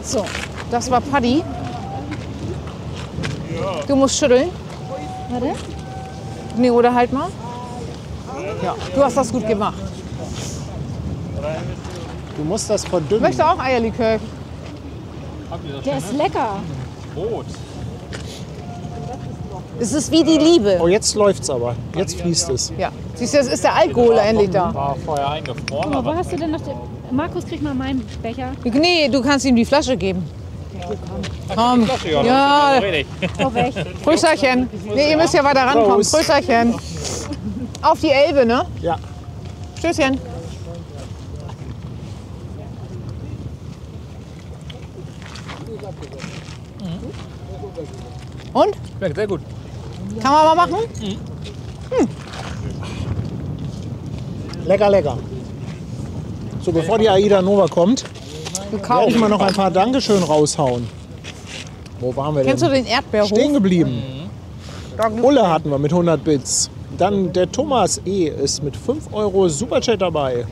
So, das war Paddy. Du musst schütteln. Warte. Nee, oder halt mal. Ja, du hast das gut gemacht. Du musst das verdünnen. Möchtest du auch Eierlikör? Der ist lecker. Rot. Es ist wie die Liebe. Oh, jetzt läuft's aber. Jetzt fließt es. Ja. Siehst du, jetzt ist der Alkohol endlich da. War vorher eingefroren, Guck mal, wo aber hast du denn noch den... Markus, krieg mal meinen Becher. Nee, du kannst ihm die Flasche geben. Komm. ja, Ja, rede ich. Oh, weg. Prösterchen. Nee, ihr müsst ja weiter rankommen. Prost. Prösterchen. Auf die Elbe, ne? Ja. Stößchen. Und? Schmeckt sehr gut. Kann man mal machen? Lecker, lecker. So, bevor die Aida Nova kommt, werde Gekauft. ich mal noch ein paar Dankeschön raushauen. Wo waren wir Kennst du denn? den Erdbeerhof? Stehen geblieben. Ulle hatten wir mit 100 Bits. Dann der Thomas E. ist mit 5 Euro Superchat dabei.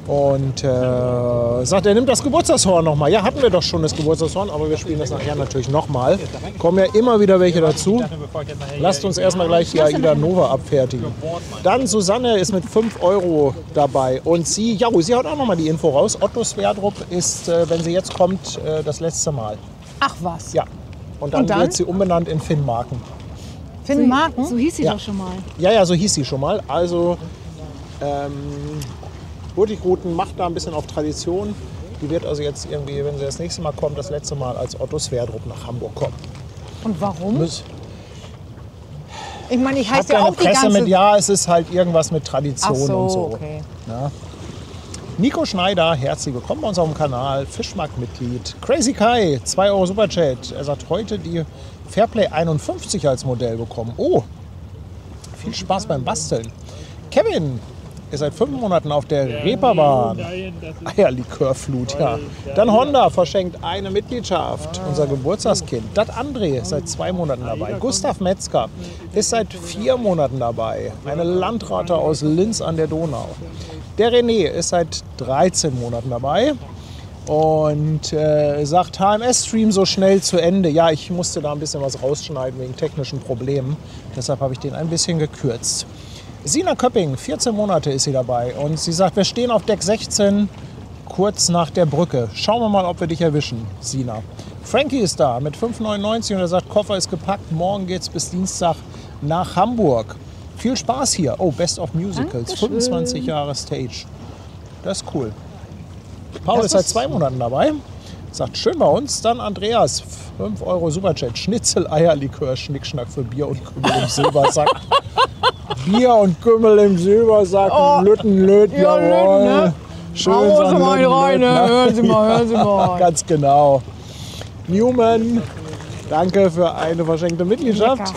Und sagt, er nimmt das Geburtstagshorn nochmal. Ja, hatten wir doch schon das Geburtstagshorn, aber wir spielen das nachher natürlich nochmal. Kommen ja immer wieder welche dazu. Lasst uns erstmal gleich die Aida Nova abfertigen. Dann Susanne ist mit 5 Euro dabei. Und sie haut auch nochmal die Info raus. Otto Sverdrup ist, wenn sie jetzt kommt, das letzte Mal. Ach was. Ja. Und dann Und dann? wird sie umbenannt in Finn Marken. Finn Marken? So hieß sie Ja. doch schon mal. Ja, so hieß sie schon mal. Also, Hurtigruten macht da ein bisschen auf Tradition. Die wird also jetzt irgendwie, wenn sie das nächste Mal kommt, das letzte Mal als Otto Sverdrup nach Hamburg kommen. Und warum? Muss- Ich meine, ich Hat heiße ja ja eine auch die Presse ganze... mit, ja, es ist halt irgendwas mit Tradition Ach so, und so. okay. Ja. Nico Schneider, herzlich willkommen bei uns auf dem Kanal. Fischmarkt-Mitglied. Crazy Kai, 2 Euro Superchat. Er sagt, heute die Fairplay 51 als Modell bekommen. Oh, viel Spaß beim Basteln. Kevin ist seit 5 Monaten auf der Reeperbahn. Eierlikörflut, ja. Dann Honda verschenkt eine Mitgliedschaft, unser Geburtstagskind. Dat André ist seit 2 Monaten dabei. Gustav Metzger ist seit 4 Monaten dabei. Eine Landratte aus Linz an der Donau. Der René ist seit 13 Monaten dabei. Und sagt, HMS-Stream so schnell zu Ende. Ja, ich musste da ein bisschen was rausschneiden wegen technischen Problemen. Deshalb habe ich den ein bisschen gekürzt. Sina Köpping, 14 Monate ist sie dabei. Und sie sagt, wir stehen auf Deck 16, kurz nach der Brücke. Schauen wir mal, ob wir dich erwischen, Sina. Frankie ist da mit 5,99 und er sagt, Koffer ist gepackt. Morgen geht's bis Dienstag nach Hamburg. Viel Spaß hier. Oh, Best of Musicals, Dankeschön. 25 Jahre Stage. Das ist cool. Paul Das ist seit ist- 2 Monaten dabei. Sagt, schön bei uns. Dann Andreas, 5 Euro Superchat. Schnitzel, Eierlikör, Schnickschnack für Bier und Kümmel im Silbersack. Bier und Kümmel im Silbersack. Lütten, Ja, jawohl. Lütten, ne? Schön Hauen Sie sagen, mal Lütten, rein, ne? ne? Hören Sie mal, hören Sie mal. Ganz genau. Newman, danke für eine verschenkte Mitgliedschaft.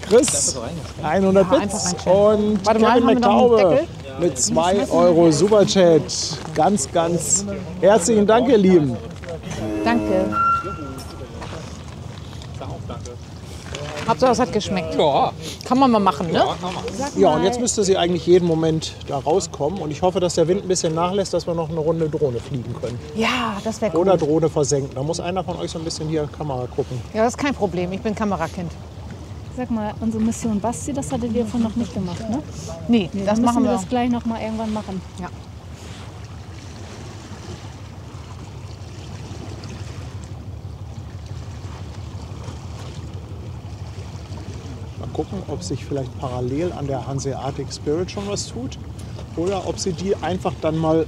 Chris, 100 Ja, Bits. einfach Und Warte mal, Kevin haben wir noch einen McTaube Deckel? mit 2 Euro Superchat. Ganz, ganz herzlichen Dank, ihr Lieben. Danke. Hauptsache, es hat geschmeckt. Ja, Kann man mal machen, ne? Ja, und jetzt müsste sie eigentlich jeden Moment da rauskommen. Und ich hoffe, dass der Wind ein bisschen nachlässt, dass wir noch eine Runde Drohne fliegen können. Ja, das wäre cool. Oder Drohne versenken. Da muss einer von euch so ein bisschen hier Kamera gucken. Ja, das ist kein Problem. Ich bin Kamerakind. Sag mal, unsere Mission Basti, das hattet ihr von noch nicht gemacht, ne? Nee, Nee, das dann machen müssen wir. das gleich noch mal irgendwann machen. Ja. Mal gucken, ob sich vielleicht parallel an der Hanseatic Spirit schon was tut. Oder ob sie die einfach dann mal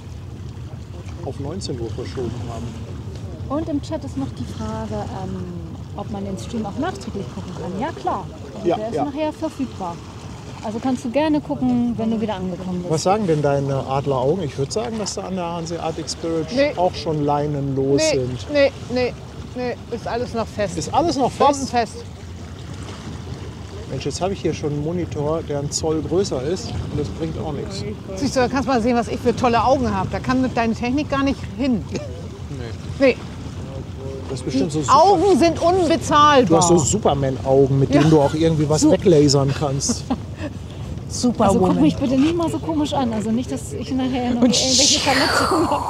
auf 19 Uhr verschoben haben. Und im Chat ist noch die Frage, ob man den Stream auch nachträglich gucken kann. Ja, klar. Also Ja, der ist ja. nachher verfügbar. Also kannst du gerne gucken, wenn du wieder angekommen bist. Was sagen denn deine Adleraugen? Ich würde sagen, dass da an der Hanseatic Spirit Nee. auch schon Leinen los Nee, sind. nee, ist alles noch fest. Ist alles noch fest? Bombenfest. Mensch, jetzt habe ich hier schon einen Monitor, der ein Zoll größer ist und das bringt auch nichts. Siehst du, da kannst du mal sehen, was ich für tolle Augen habe. Da kann deine Technik gar nicht hin. Nee. Das ist bestimmt so Augen sind unbezahlbar. Du hast so Superman-Augen, mit denen du auch irgendwie was weglasern kannst. Superwoman. Also guck mich bitte nicht mal so komisch an. Also nicht, dass ich nachher noch irgendwelche Verletzungen habe.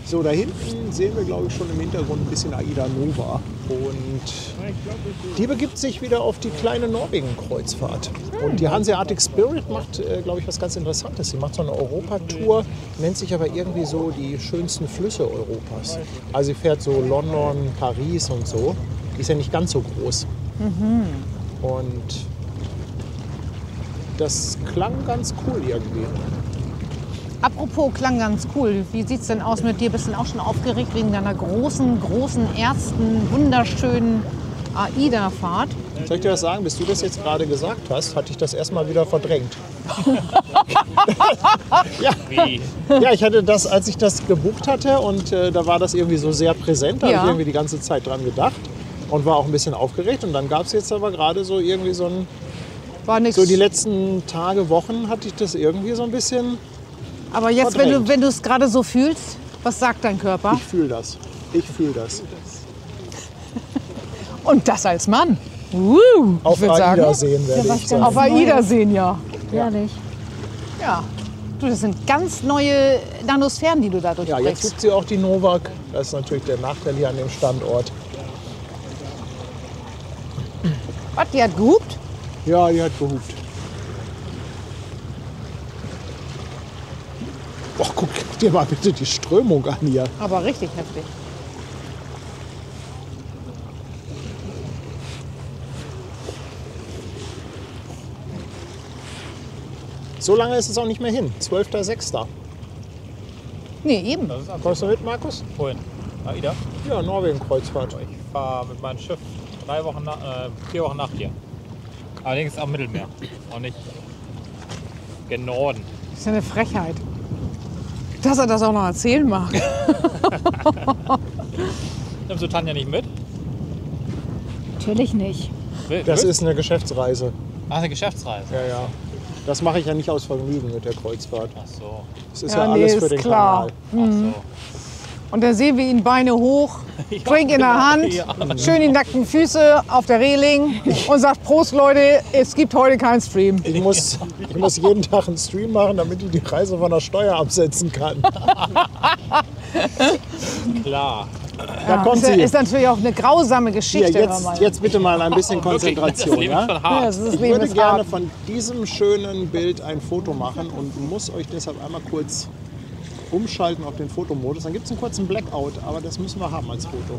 So, da hinten sehen wir, glaube ich, schon im Hintergrund ein bisschen Aida Nova. Und die begibt sich wieder auf die kleine Norwegen-Kreuzfahrt. Und die Hanseatic Spirit macht, glaube ich, was ganz Interessantes. Sie macht so eine Europatour, nennt sich aber irgendwie so die schönsten Flüsse Europas. Also sie fährt so London, Paris und so. Die ist ja nicht ganz so groß. Und das klang ganz cool irgendwie. Apropos, klang ganz cool. Wie sieht's denn aus mit dir? Bist du auch schon aufgeregt wegen deiner großen ersten, wunderschönen AIDA-Fahrt? Soll ich dir was sagen? Bis du das jetzt gerade gesagt hast, hatte ich das erstmal wieder verdrängt. Wie? Ja, ich hatte das, als ich das gebucht hatte und da war das irgendwie so sehr präsent, da habe ich irgendwie die ganze Zeit dran gedacht und war auch ein bisschen aufgeregt. Und dann gab es jetzt aber gerade so irgendwie so ein... War nix. So die letzten Tage, Wochen hatte ich das irgendwie so ein bisschen... Aber jetzt, verdrängt. wenn du es gerade so fühlst, was sagt dein Körper? Ich fühle das. Ich fühle das. Und das als Mann. Auf AIDA sehen werde ich sagen. Auf AIDA sehen, ja. Ehrlich. Ja. Du, das sind ganz neue Nanosphären, die du da Ja, jetzt durchbrichst. gibt sie auch die Novak. Das ist natürlich der Nachteil hier an dem Standort. Was, die hat gehupt? Ja, die hat gehupt. Boah, guck dir mal bitte die Strömung an hier. Aber richtig heftig. So lange ist es auch nicht mehr hin. 12.06. Nee, eben. Das ist am Kommst du mit, Markus? Wohin? AIDA? Ja, Norwegen-Kreuzfahrt. Ich fahre mit meinem Schiff 4 Wochen nach dir. Allerdings am Mittelmeer. Und nicht gen Norden. Das ist ja eine Frechheit. Dass er das auch noch erzählen mag. Nimmst du Tanja nicht mit? Natürlich nicht. Das ist eine Geschäftsreise. Ach, eine Geschäftsreise. Ja, ja. Das mache ich ja nicht aus Vergnügen mit der Kreuzfahrt. Ach so. Das ist Ja, ja, nee, alles ist für den klar. Kanal. Ach so. Und dann sehen wir ihn Beine hoch, Drink in der Hand, schön die nackten Füße auf der Reling und sagt, Prost Leute, es gibt heute keinen Stream. Ich muss jeden Tag einen Stream machen, damit ich die Reise von der Steuer absetzen kann. Klar. Da kommt ist, sie. ist natürlich auch eine grausame Hier, Geschichte. hör mal. jetzt bitte mal ein bisschen Das Konzentration. Leben Ja? ist schon Ja, hart. das ist Ich Leben würde ist gerne hart. von diesem schönen Bild ein Foto machen und muss euch deshalb einmal kurz umschalten auf den Fotomodus. Dann gibt es einen kurzen Blackout, aber das müssen wir haben als Foto.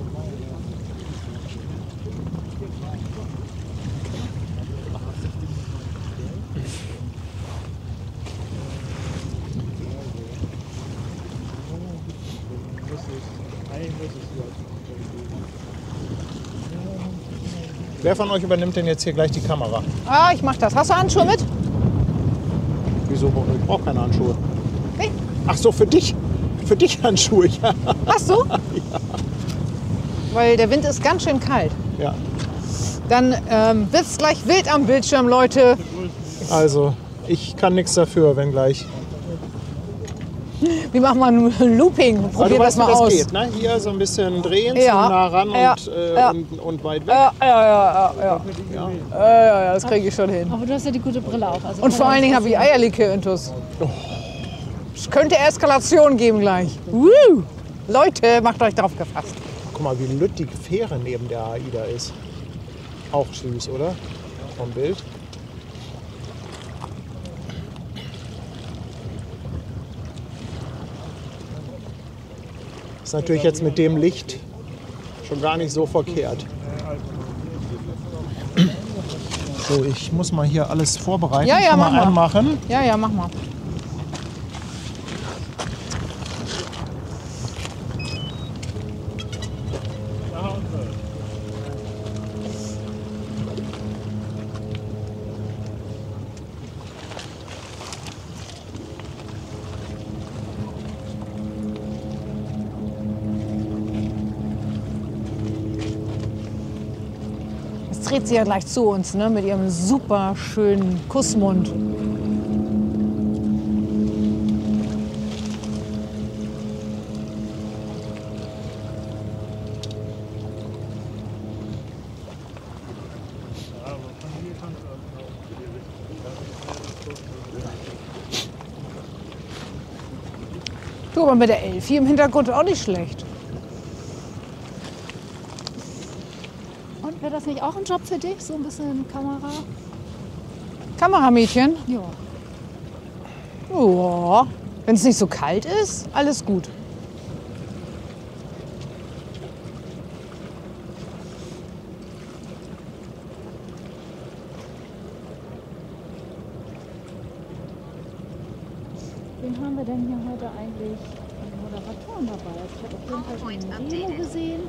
Wer von euch übernimmt denn jetzt hier gleich die Kamera? Ah, ich mach das. Hast du Handschuhe mit? Wieso? Ich brauche keine Handschuhe. Nee. Ach so, für dich? Für dich Handschuhe, ja. Hast du? Weil der Wind ist ganz schön kalt. Ja. Dann wird es gleich wild am Bildschirm, Leute. Also, ich kann nichts dafür, wenn gleich. Wie macht man ein Looping? Aber Probier du das weißt, wie mal das aus. geht, ne? Hier so ein bisschen drehen, Ja. zu nah ran Ja. Ja. und weit weg. Ja, das kriege ich schon hin. Aber du hast ja die gute Brille auf. Also Und vor allen Dingen habe ich Eierlikör-Intus. Es könnte Eskalation geben gleich. Woo! Leute, macht euch drauf gefasst. Guck mal, wie lütt die Fähre neben der AIDA ist. Auch süß, oder? Vom Bild. Ist natürlich jetzt mit dem Licht schon gar nicht so verkehrt. So, ich muss mal hier alles vorbereiten. Ja, ja, Schon mach mal. anmachen. Ja, mach mal. dreht sie ja gleich zu uns, ne? Mit ihrem super schönen Kussmund. Du, aber mit der Elfi im Hintergrund auch nicht schlecht. Und wäre das nicht auch ein Job für dich? So ein bisschen Kamera? Kameramädchen? Ja. Ja, wenn es nicht so kalt ist, alles gut. Wen haben wir denn hier heute eigentlich an Moderatoren dabei? Also ich habe auf jeden Fall schon Nemo gesehen.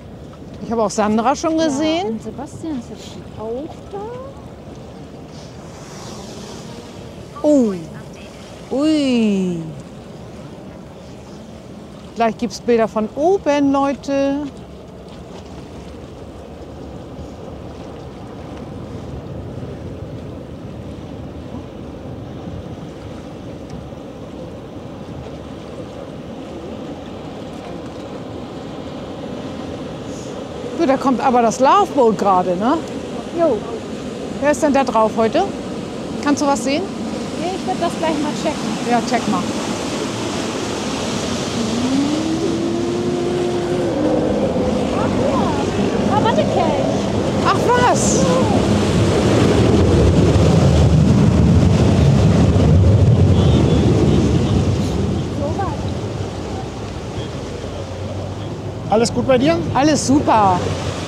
Ich habe auch Sandra schon Ja, gesehen. und Sebastian ist jetzt auch da. Oh. Ui. Gleich gibt es Bilder von oben, Leute. Du, da kommt aber das Loveboat gerade, ne? Jo, Wer ist denn da drauf heute? Kannst du was sehen? nee, ich werde das gleich mal checken. Ja, check mal. Ah, Wattekelch. Ach was! Alles gut bei dir? Alles super.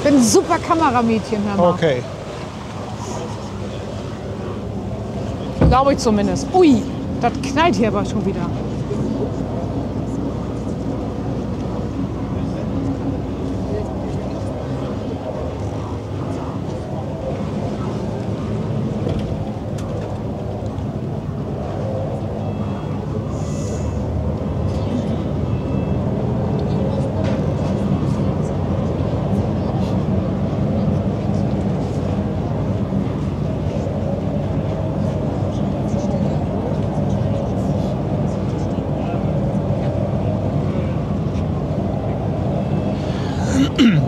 Bin ein super Kameramädchen, hör mal. Okay. Glaube ich zumindest. Ui, das knallt hier aber schon wieder.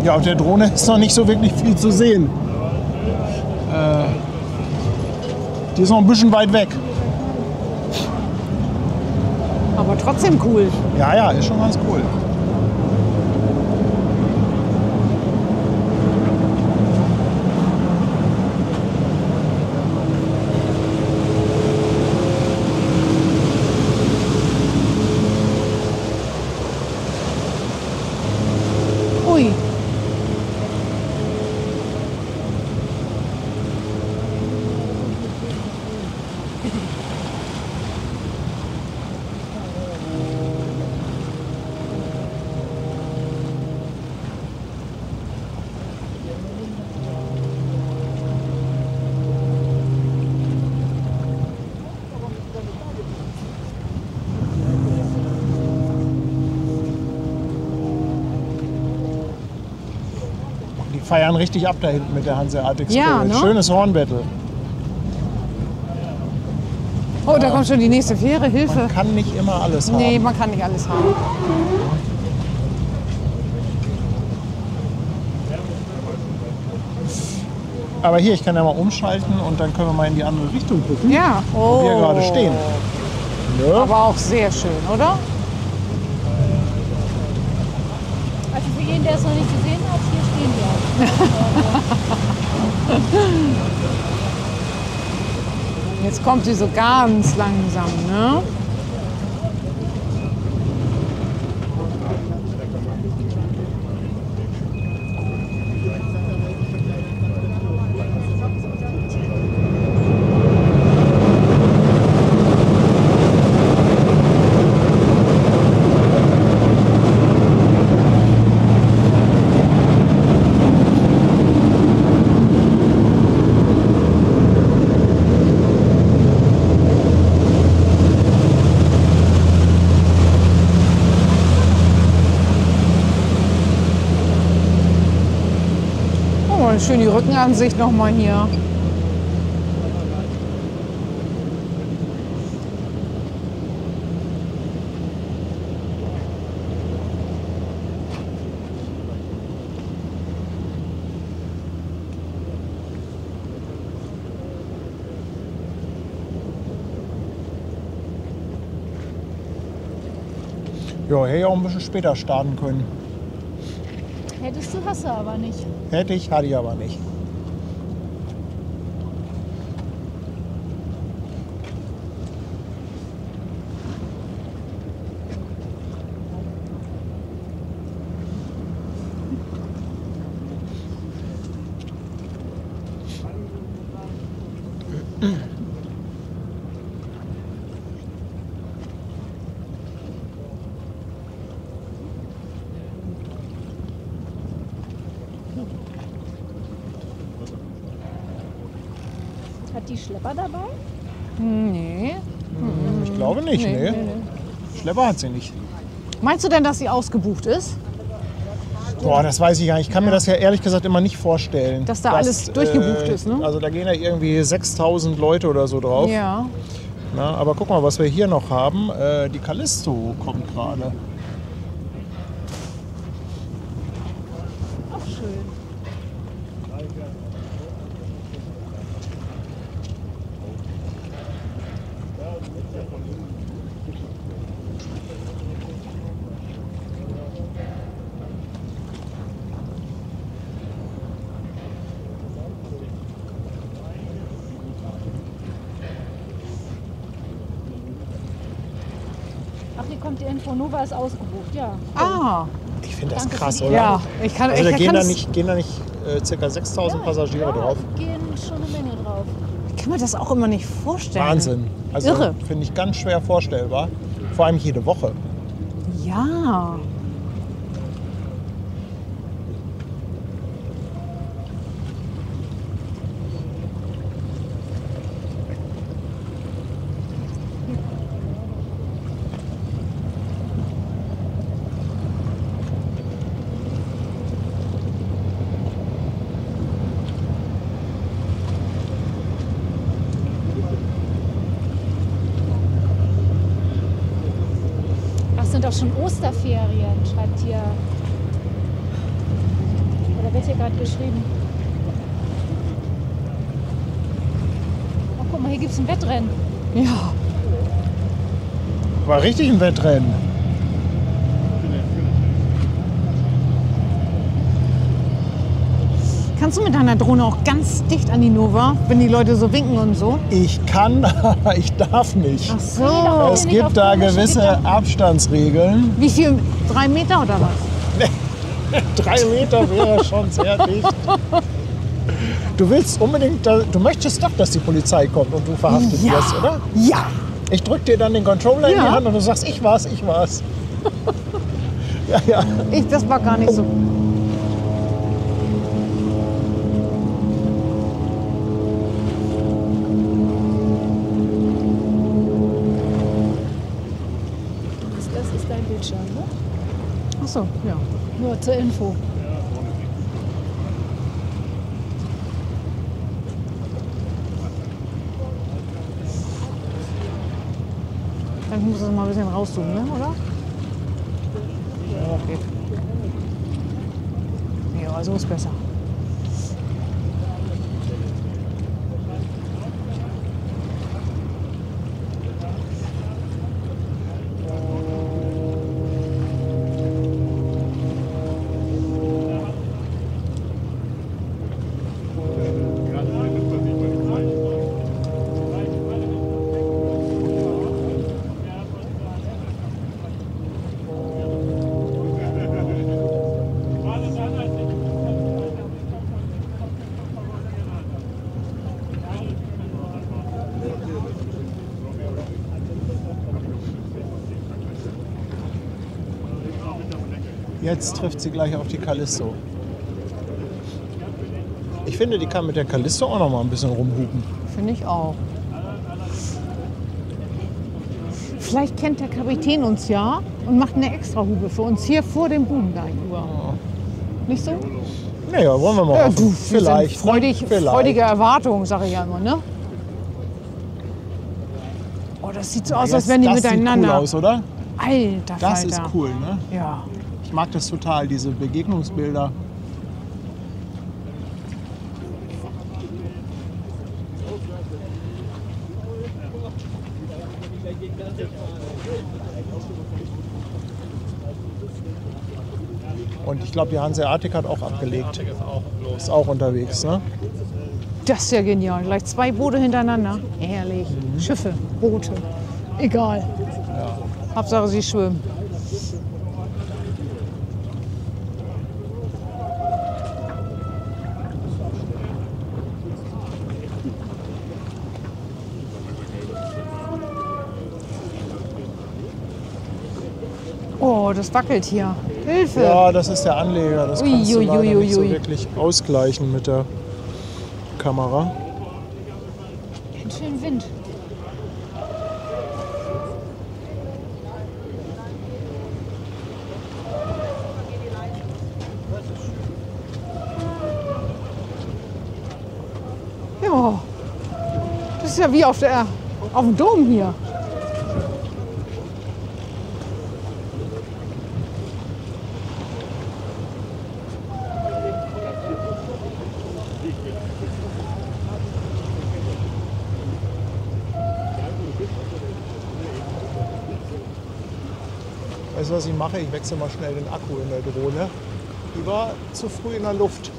Ja, auf der Drohne ist noch nicht so wirklich viel zu sehen. Die ist noch ein bisschen weit weg. Aber trotzdem cool. Ja, ja, ist schon ganz cool. Ui. Die feiern richtig ab da hinten mit der Hanseatic Ja, Spirit. ne? Schönes Hornbattle. Oh, da kommt schon die nächste Fähre. Hilfe. Man kann nicht immer alles haben. Nee, man kann nicht alles haben. Aber hier, ich kann ja mal umschalten und dann können wir mal in die andere Richtung gucken, Ja. wo wir gerade stehen. Ne? Aber auch sehr schön, oder? Also für jeden, der es noch nicht gesehen hat, hier stehen wir. Jetzt kommt sie so ganz langsam, ne? schön die Rückenansicht nochmal hier. Ja, hätte ich auch ein bisschen später starten können. Hättest du, hast du aber nicht. Hätte ich, hatte ich aber nicht. Hat die Schlepper dabei? Nee. Ich glaube nicht, nee. Schlepper hat sie nicht. Meinst du denn, dass sie ausgebucht ist? Boah, das weiß ich gar nicht. Ich kann mir das ja ehrlich gesagt immer nicht vorstellen. Dass da alles durchgebucht ist, ne? Also da gehen ja irgendwie 6.000 Leute oder so drauf. Ja. Na, aber guck mal, was wir hier noch haben. Die Callisto kommt gerade. Auch schön. Ach, hier kommt die Info. Nova ist ausgebucht, ja. Ah, Ich finde das Danke krass, für die oder? ja. Ich kann, Also da ich gehen kann, da das, nicht ca. 6.000 Passagiere ja, drauf. Gehen schon eine Menge drauf. ich kann mir das auch immer nicht vorstellen. Wahnsinn. Also Irre. finde ich ganz schwer vorstellbar. Vor allem jede Woche. Ja. Ach, sind doch schon Osterferien, schreibt hier. Oder wird hier gerade geschrieben? Oh, guck mal, hier gibt es ein Wettrennen. Ja. War richtig ein Wettrennen. Kannst du mit deiner Drohne auch ganz dicht an die Nova, wenn die Leute so winken und so? Ich kann, aber ich darf nicht. Ach so. Es nicht auf gibt da komische gewisse Gedanken. Abstandsregeln. Wie viel? 3 Meter oder was? 3 Meter wäre schon sehr dicht. Du willst unbedingt, du möchtest doch, dass die Polizei kommt und du verhaftet wirst, oder? Ja. Ich drück dir dann den Controller in die Ja. Hand und du sagst, ich war's. Ja, ja. Das war gar nicht so. Das ist dein Bildschirm, ne? Ach so, ja. Nur zur Info. Dann muss es mal ein bisschen rauszoomen, ne? Oder? Ja, okay. Ja, so ist besser. Jetzt trifft sie gleich auf die Callisto. Ich finde, die kann mit der Callisto auch noch mal ein bisschen rumhupen. Finde ich auch. Vielleicht kennt der Kapitän uns ja und macht eine Extrahube für uns hier vor dem Bubendeich über. Nicht so? Naja, wollen wir mal Ja, hoffen. du, Vielleicht. freudige Erwartungen, sage ich ja immer, ne? Oh, das sieht so aus, als wären die miteinander. Sieht cool aus, oder? Alter Falter. Das ist cool, ne? Ja. Ich mag das total, diese Begegnungsbilder. Und ich glaube, die Hanseatic hat auch abgelegt. Ist auch unterwegs, ne? Das ist ja genial. Gleich 2 Boote hintereinander. Herrlich. Schiffe, Boote. Egal. Hauptsache sie schwimmen. Oh, das wackelt hier. Hilfe! Ja, das ist der Anleger. Das kannst du leider nicht so Ui. wirklich ausgleichen mit der Kamera. Ganz schön Wind. Ja. Das ist ja wie auf dem Dom hier. Weißt du, was ich mache? Ich wechsle mal schnell den Akku in der Drohne. Die war zu früh in der Luft.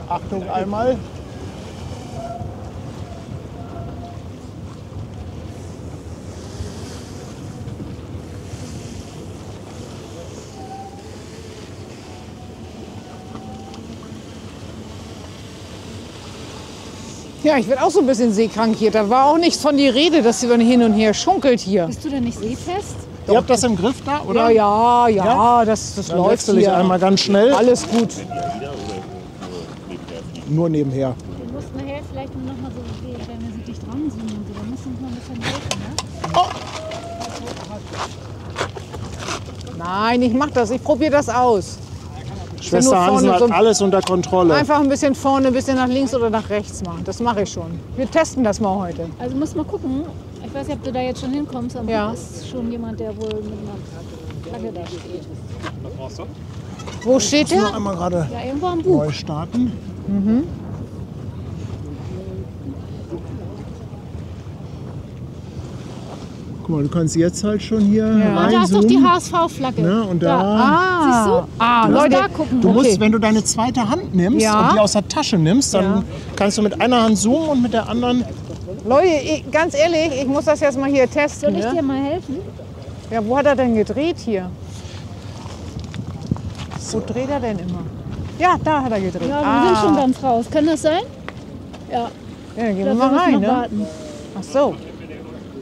Achtung einmal. Ja, ich werde auch so ein bisschen seekrank hier. Da war auch nichts von die Rede, dass sie dann hin und her schunkelt hier. Bist du denn nicht seefest? Ihr habt das im Griff da, oder? Ja, das Dann läuft wechsle ich hier. einmal ganz schnell. Alles gut. Nur nebenher. Du musst nachher vielleicht noch mal so, wenn wir so dicht dran zoomen und so, dann musst du uns noch ein bisschen helfen, ne? Nein, ich mach das. Ich probiere das aus. Schwester nur Hansen vorne hat so- alles unter Kontrolle. Einfach ein bisschen vorne, ein bisschen nach links oder nach rechts machen. Das mache ich schon. Wir testen das mal heute. Also musst mal gucken. Ich weiß nicht, ob du da jetzt schon hinkommst, aber Ja. du bist schon jemand, der wohl mit einer Flagge da steht. Was brauchst du? Wo steht Noch der? einmal gerade Ja, irgendwo am Bug. neu starten. Guck mal, du kannst jetzt halt schon hier Ah, da ist doch die reinzoomen. HSV-Flagge. Ne? Und da, Siehst du? Du musst Leute, da gucken. du musst, Okay. wenn du deine zweite Hand nimmst Ja. und die aus der Tasche nimmst, dann Ja. kannst du mit einer Hand zoomen und mit der anderen. Leute, ganz ehrlich, ich muss das jetzt mal hier testen. Soll ich dir Ne? mal helfen? Ja, wo hat er denn gedreht hier? Wo dreht er denn immer? Ja, da hat er gedreht. Ja, wir sind schon ganz raus. Kann das sein? Ja. Ja, dann gehen wir Dafür mal müssen rein. wir Ne? warten. Ach so.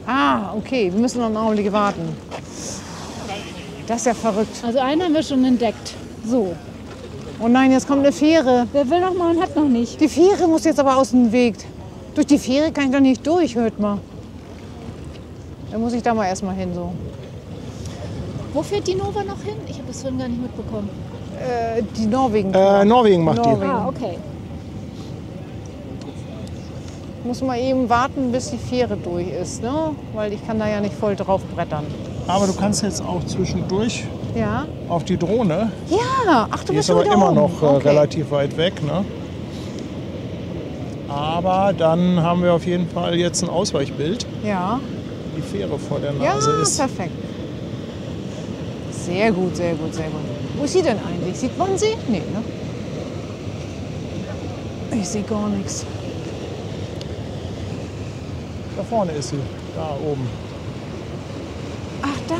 Ah, okay, wir müssen noch einen Augenblick warten. Das ist ja verrückt. Also einen haben wir schon entdeckt. So. Oh nein, jetzt kommt eine Fähre. Wer will noch mal und hat noch nicht. Die Fähre muss jetzt aber aus dem Weg. Durch die Fähre kann ich doch nicht durch, hört mal. Dann muss ich da mal erstmal hin so. Wo fährt die Nova noch hin? Ich habe das vorhin gar nicht mitbekommen. Die Norwegen. Norwegen macht Norwegen. Ah, okay. Ich muss mal eben warten, bis die Fähre durch ist, ne? Weil ich kann da ja nicht voll drauf brettern. die. Aber du kannst jetzt auch zwischendurch Ja? auf die Drohne. Ja, ach, du Die bist ist aber schon wieder immer oben. noch Okay. relativ weit weg. Ne? Aber dann haben wir auf jeden Fall jetzt ein Ausweichbild. Ja, Die Fähre vor der ja, Nase ist. perfekt. Sehr gut, sehr gut, sehr gut. Wo ist sie denn eigentlich? Sieht man sie? Nee, ne? Ich sehe gar nichts. Da vorne ist sie, da oben. Ach, da.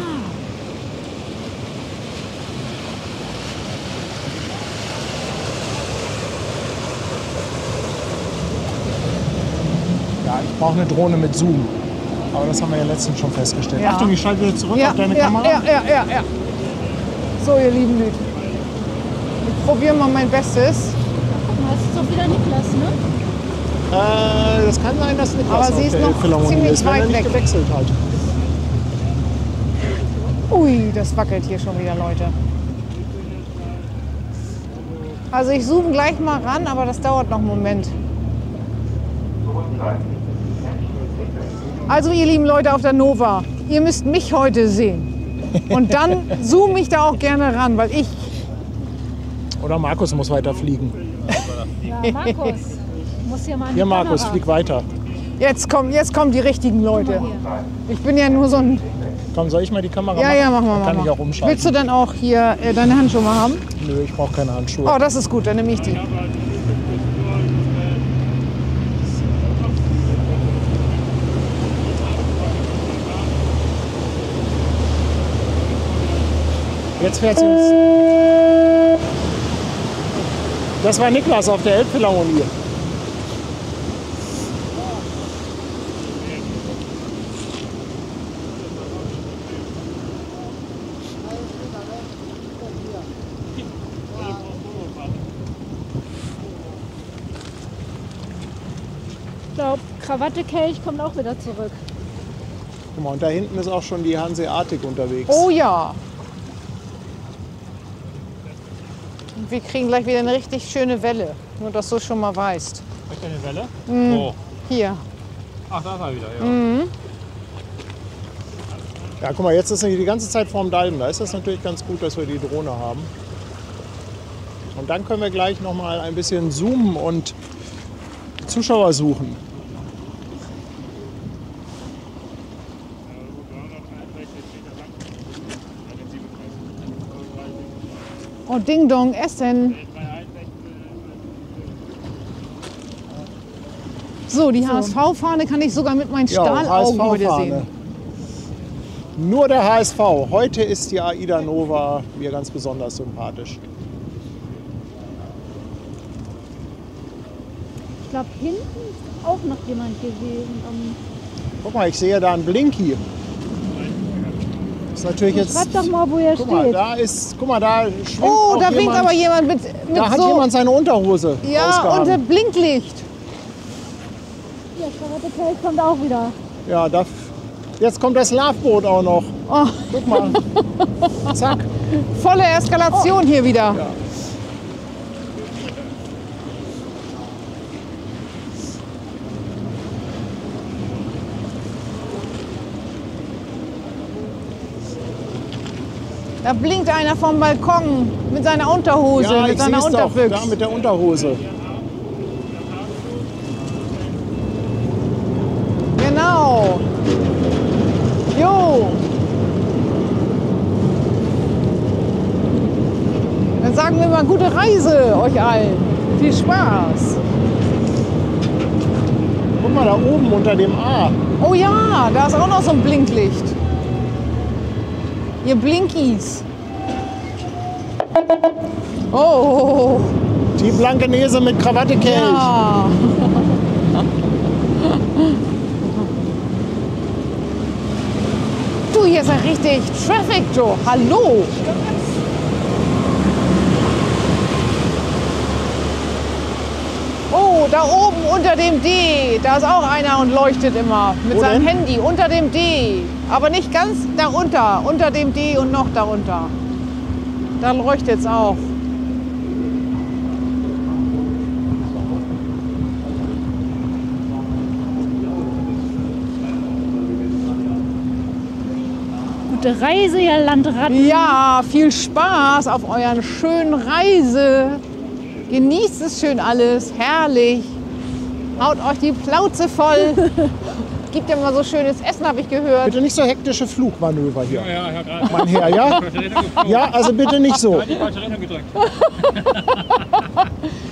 Ja, ich brauche eine Drohne mit Zoom. Aber das haben wir ja letztens schon festgestellt. Ja. Achtung, ich schalte wieder zurück Ja, auf deine ja, Kamera. ja. So, ihr lieben Leute. Ich probiere mal mein Bestes. Guck mal, es ist doch wieder Niklas, ne? Das kann sein, dass Niklas Aber auf sie ist der noch Philharmonie ziemlich ist, wenn er weit nicht weg. gewechselt hat. Ui, das wackelt hier schon wieder, Leute. Also ich zoome gleich mal ran, aber das dauert noch einen Moment. Also ihr lieben Leute auf der Nova, ihr müsst mich heute sehen. Und dann zoome ich da auch gerne ran, weil ich... Oder Markus muss weiter fliegen. Ja, Markus, muss hier mal in die Hier, Markus, Kamera. flieg weiter. Jetzt kommen die richtigen Leute. Ich bin ja nur so ein... Komm, soll ich mal die Kamera Ja, machen? ja, mach mal. Dann kann mach ich mal. auch umschalten. Willst du dann auch hier deine Handschuhe mal haben? Nö, ich brauche keine Handschuhe. Oh, das ist gut, dann nehme ich die. Jetzt fährt sie uns. Das war Niklas auf der Elbphilharmonie. Ich glaube, Krawatte Kelch kommt auch wieder zurück. Guck mal, und da hinten ist auch schon die Hanseatic unterwegs. Oh ja. Und wir kriegen gleich wieder eine richtig schöne Welle. Nur, dass du schon mal weißt. Ist eine Welle? Oh. Hier. Ach, da ist er wieder, ja. Ja, guck mal, jetzt ist sie die ganze Zeit vorm Dalben. Da ist das natürlich ganz gut, dass wir die Drohne haben. Und dann können wir gleich noch mal ein bisschen zoomen und Zuschauer suchen. Oh, Ding Dong, Essen. So, die HSV-Fahne kann ich sogar mit meinen Stahlaugen heute sehen. Nur der HSV. Heute ist die AIDA Nova mir ganz besonders sympathisch. Ich glaube, hinten ist auch noch jemand gewesen. Guck mal, ich sehe da einen Blinky. Ist natürlich jetzt. Schreib doch mal, wo er Guck mal, steht. da ist. Guck mal, da schwingt Oh, auch da winkt jemand. aber jemand mit Da hat so... jemand seine Unterhose Ja, rausgehangen. und Blinklicht. Ja, Krawatte Kelch kommt auch wieder. Ja, jetzt kommt das Loveboot auch noch. Oh, Guck mal. Zack. volle Eskalation hier wieder. Ja. Da blinkt einer vom Balkon mit seiner Unterhose, Ja, mit ich seiner seh's doch, Unterbüchse. da mit der Unterhose. Genau. Jo. Dann sagen wir mal gute Reise euch allen. Viel Spaß. Guck mal da oben unter dem A. Oh ja, da ist auch noch so ein Blinklicht. Ihr Blinkies. Oh, Die Blankenese mit Krawatte Kelch. ja. Du, hier ist ja richtig Traffic, du. Hallo. Oh, da oben unter dem D, da ist auch einer und leuchtet immer mit Wo seinem denn? Handy unter dem D. Aber nicht ganz darunter, unter dem D und noch darunter. Da leuchtet es auch. Gute Reise, ihr Landratten. Ja, viel Spaß auf euren schönen Reise. Genießt es schön alles, herrlich. Haut euch die Plauze voll. Gibt ja mal so schönes Essen, habe ich gehört. Bitte nicht so hektische Flugmanöver hier. Ja, ich habe gerade Mein Herr, ja? Ja, also bitte nicht so. die falsche Richtung gedrückt.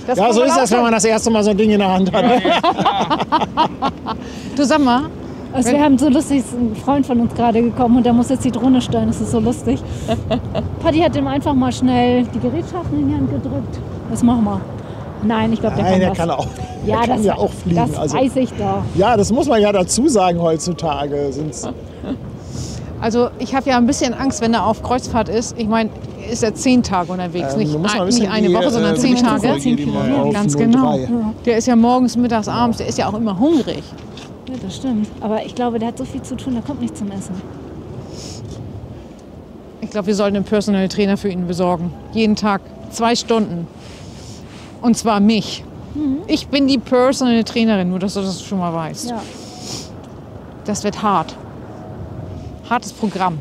Das Ja, kann so man ist auch das, wenn sagen. man das erste Mal so ein Ding in der Hand hat. Du sag mal, Also wir haben so lustig, ist ein Freund von uns gerade gekommen und der muss jetzt die Drohne steuern, das ist so lustig. Patti hat ihm einfach mal schnell die Gerätschaften in die Hand gedrückt. Was machen wir? Nein, ich glaube, der Nein, kann der das. kann auch. Ja, der kann das, ja auch fliegen. das Also, weiß ich doch. ja, das muss man ja dazu sagen heutzutage. also ich habe ja ein bisschen Angst, wenn er auf Kreuzfahrt ist. Ich meine, ist er 10 Tage unterwegs, nicht, du musst mal ein bisschen nicht eine die, Woche, sondern 10 Richtungsfolge Tage. geben, mal auf Ganz 03. genau. Der ist ja morgens, mittags, abends, der ist ja auch immer hungrig. Ja, das stimmt. Aber ich glaube, der hat so viel zu tun, der kommt nicht zum Essen. Ich glaube, wir sollten einen Personal Trainer für ihn besorgen. Jeden Tag 2 Stunden. Und zwar mich. Ich bin die Personal Trainerin, nur dass du das schon mal weißt. Ja. Das wird hart. Hartes Programm.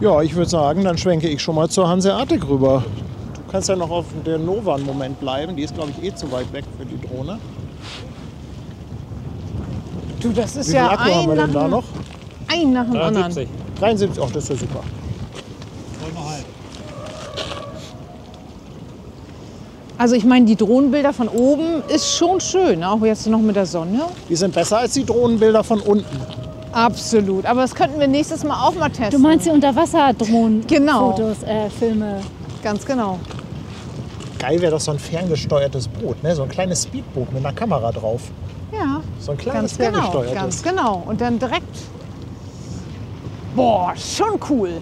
Ja, ich würde sagen, dann schwenke ich schon mal zur Hanseatic rüber. Du kannst ja noch auf der Nova einen Moment bleiben. Die ist, glaube ich, zu weit weg für die Drohne. Du, das ist Wie viel ja Akku haben wir denn da ein noch? nach dem anderen. 73. 73, ach, das ist ja super. Wollen wir halt. Also ich meine, die Drohnenbilder von oben ist schon schön, auch jetzt noch mit der Sonne. Die sind besser als die Drohnenbilder von unten. Absolut, aber das könnten wir nächstes Mal auch mal testen. Du meinst die Unterwasserdrohnen? Genau. Fotos, Filme. Ganz genau. Geil wäre doch so ein ferngesteuertes Boot, ne? So ein kleines Speedboot mit einer Kamera drauf. Ja, So ein kleines ganz genau, ferngesteuertes. ganz genau. Und dann direkt, boah, schon cool.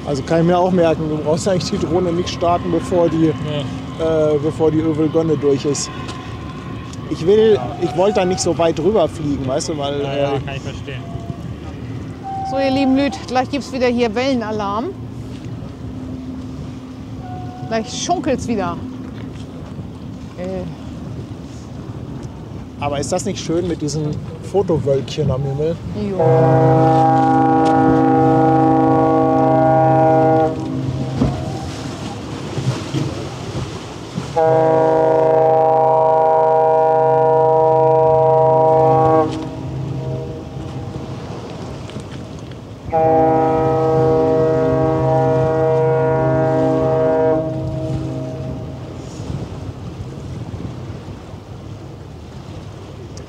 Also kann ich mir auch merken, du brauchst eigentlich die Drohne nicht starten, bevor die Övelgonne durch ist. Ich wollte da nicht so weit drüber fliegen, weißt du, weil Ja, kann ich verstehen. So, ihr lieben Lüd, gleich gibt es wieder hier Wellenalarm. Gleich schunkelt's wieder. aber ist das nicht schön mit diesen Fotowölkchen am Himmel? Jo.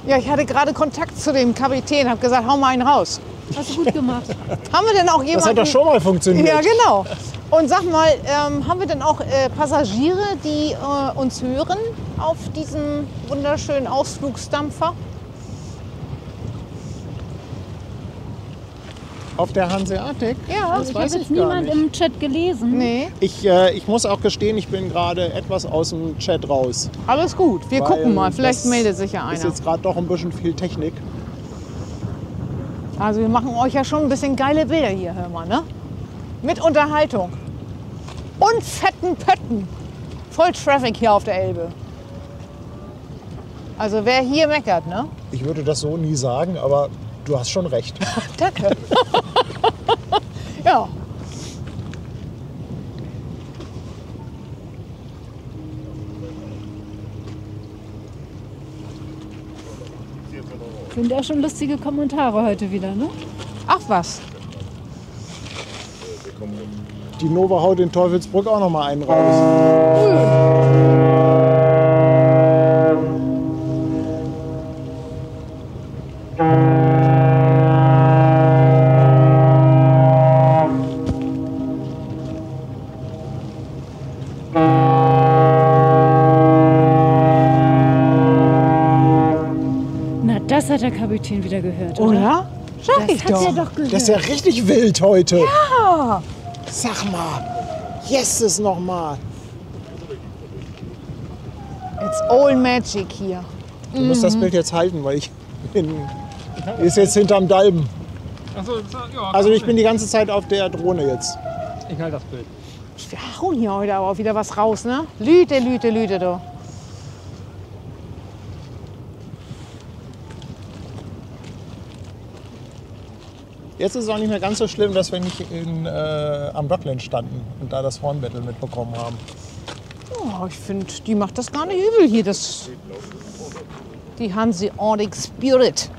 Ja, ich hatte gerade Kontakt zu dem Kapitän, habe gesagt, hau mal einen raus. Hast du gut gemacht. Haben wir denn auch jemanden? Das hat doch schon mal funktioniert. Ja, genau. Und sag mal, haben wir denn auch Passagiere, die uns hören auf diesem wunderschönen Ausflugsdampfer? Auf der Hanseatic? Ja, das Ich weiß habe ich jetzt gar niemand nicht. im Chat gelesen. Nee, Ich muss auch gestehen, ich bin gerade etwas aus dem Chat raus. alles gut. Wir Weil gucken mal, vielleicht das meldet sich ja Ist einer. jetzt gerade doch ein bisschen viel Technik. Also wir machen euch ja schon ein bisschen geile Bilder hier, hör mal, ne? Mit Unterhaltung. Und fetten Pötten. Voll Traffic hier auf der Elbe. Also wer hier meckert, ne? Ich würde das so nie sagen, aber du hast schon recht. Danke. Ja. Sind auch schon lustige Kommentare heute wieder, ne? Ach was. Die Nova haut in Teufelsbrück auch noch mal einen raus. Na, das hat der Kapitän wieder gehört, oder? Oder? Sag ich Das hat er doch. doch gehört. Das ist ja richtig wild heute. Ja. Sag mal. Yes, es noch mal. It's all magic hier. Du musst das Bild jetzt halten, weil ich ist jetzt hinterm Dalben. Achso, ja. Also ich bin die ganze Zeit auf der Drohne jetzt. Ich halte das Bild. Wir hauen hier heute aber auch wieder was raus, ne? Lüte, Lüte, Lüte, du. Jetzt ist es auch nicht mehr ganz so schlimm, dass wir nicht am Dockland standen und da das Hornbattle mitbekommen haben. Oh, ich finde, die macht das gar nicht übel hier, die Hanseatic Spirit.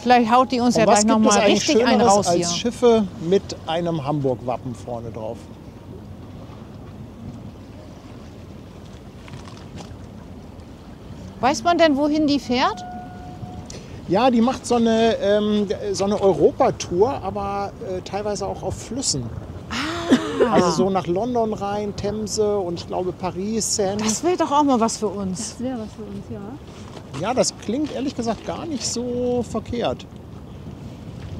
Vielleicht haut die uns ja Und was gleich noch gibt es mal eigentlich richtig einen Schöneres raus hier. als Schiffe mit einem Hamburg-Wappen vorne drauf? Weiß man denn, wohin die fährt? Ja, die macht so eine Europatour, aber teilweise auch auf Flüssen. Also so nach London rein, Themse und ich glaube Paris, Seine. Das wäre doch auch mal was für uns. Das wäre was für uns, ja. Ja, das klingt ehrlich gesagt gar nicht so verkehrt.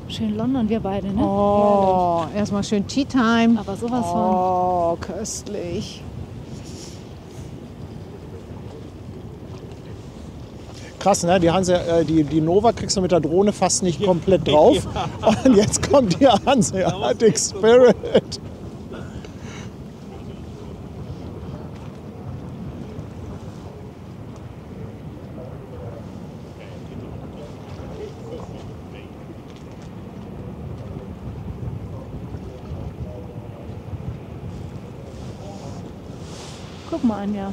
Schön London, wir beide, ne? Oh, erstmal schön Tea Time. Aber sowas von. Oh, köstlich. Krass, ne? Die Nova kriegst du mit der Drohne fast nicht komplett drauf. Und jetzt kommt die Hanseatic Spirit. Guck mal, Anja.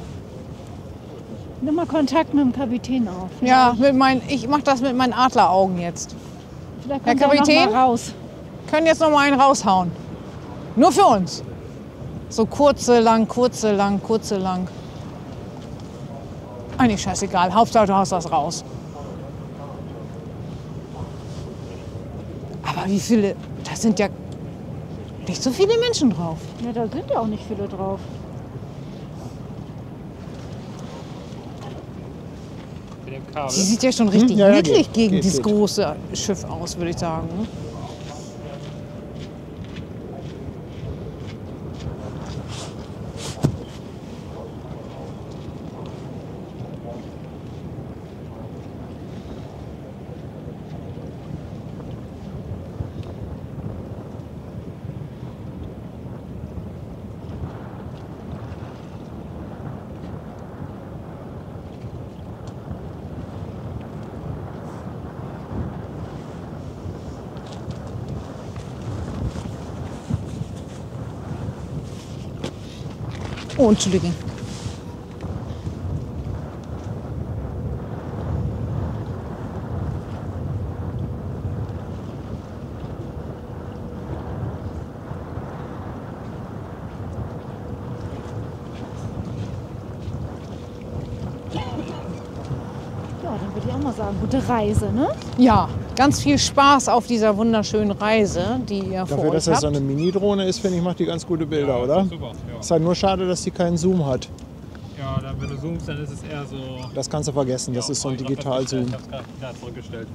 Nimm mal Kontakt mit dem Kapitän auf. Ja, ich mache das mit meinen Adleraugen jetzt. Vielleicht Herr kommt er noch Kapitän? mal raus. Können jetzt noch mal einen raushauen. Nur für uns. So kurze, lang, kurze, lang, kurze, lang. Eigentlich scheißegal. Hauptsache, du hast das raus. Aber wie viele? Da sind ja nicht so viele Menschen drauf. Ja, da sind ja auch nicht viele drauf. Mit dem Kabel. Die sieht ja schon richtig Ja, niedlich gegen geht, dieses geht. große Schiff aus, würde ich sagen. Oh, Entschuldigung. Ja, dann würde ich auch mal sagen, gute Reise, ne? Ja, ganz viel Spaß auf dieser wunderschönen Reise, die ihr vor Dafür, euch dass das habt. so eine Mini-Drohne ist, finde ich, macht die ganz gute Bilder, Ja, oder? super. Ist halt nur schade, dass die keinen Zoom hat. Ja, dann, wenn du zoomst, dann ist es eher so. Das kannst du vergessen, das ist so ein Ich hab das Digital-Zoom. Ich hab's gerade wieder zurückgestellt.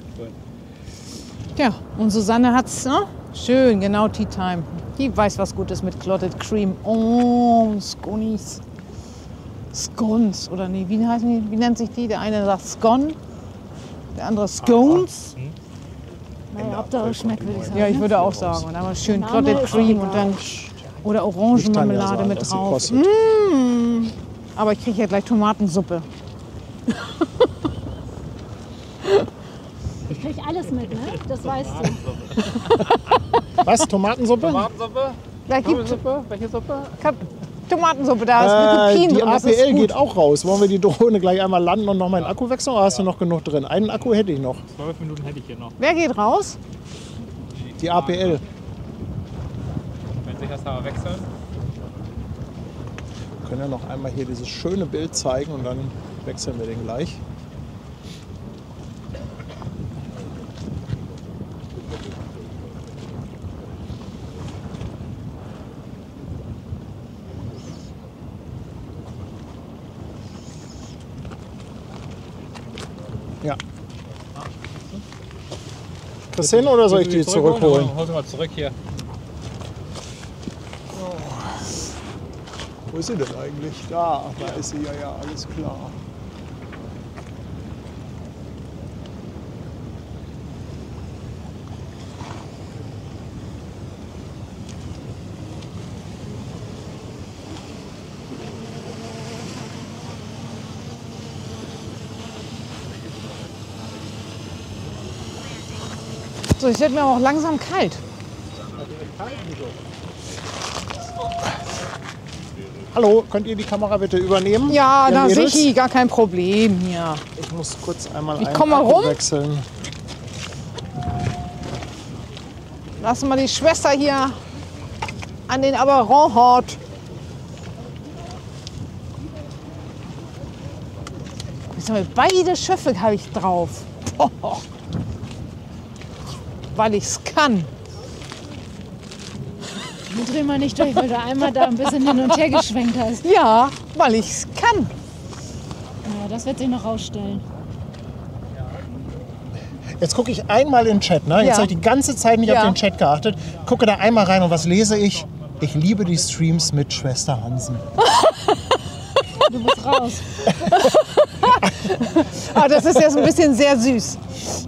Ja, und Susanne hat's, ne? Schön, genau Tea Time. Die weiß, was gut ist mit Clotted Cream. Oh, Scones. Scones, oder nee, wie heißen die? Wie nennt sich die? Der eine sagt Scone, der andere Scones. Naja, Hauptsache schmeckt, würde ich sagen. Ja, ich ne? würde auch sagen. Und dann mal schön Der Name Clotted ist Cream auch und dann egal. oder Ich kann ja Orangenmarmelade sagen, mit was sie drauf. kostet. Aber ich kriege ja gleich Tomatensuppe. Ich krieg alles mit, ne? Das weißt du. Was? Tomatensuppe? Tomatensuppe? Gleich gibt Suppe? Welche Suppe? Tomatensuppe, da ist eine Lupin Die und das ist APL gut. geht auch raus. Wollen wir die Drohne gleich einmal landen und noch meinen Akku wechseln? Oder hast du noch genug drin? Einen Akku hätte ich noch. 12 Minuten hätte ich hier noch. Wer geht raus? Die APL. Wenn sich das aber wechseln. Wir können ja noch einmal hier dieses schöne Bild zeigen und dann wechseln wir den gleich. Ja. Kriegst du hin oder soll ich die zurückholen? Hol sie mal zurück hier. Wo ist sie denn eigentlich? Da ist sie, ja, alles klar. So, es wird mir aber auch langsam kalt. Hallo, könnt ihr die Kamera bitte übernehmen? Ja, ihr da Mädels? sicher, gar kein Problem hier. Ich muss kurz einmal Ich einen komm mal Akku rum. wechseln. Lassen wir die Schwester hier an den Aberon-Hort. Beide Schiffe habe ich drauf. weil ich es kann. Dreh mal nicht durch, weil du einmal da ein bisschen hin und her geschwenkt hast. Ja, weil ich es kann. Ja, das wird sich noch rausstellen. Jetzt gucke ich einmal in den Chat. Ne? Jetzt Ja. habe ich die ganze Zeit nicht Ja. auf den Chat geachtet. Gucke da einmal rein und was lese ich? Ich liebe die Streams mit Schwester Hansen. Du musst raus. Aber das ist jetzt ein bisschen sehr süß.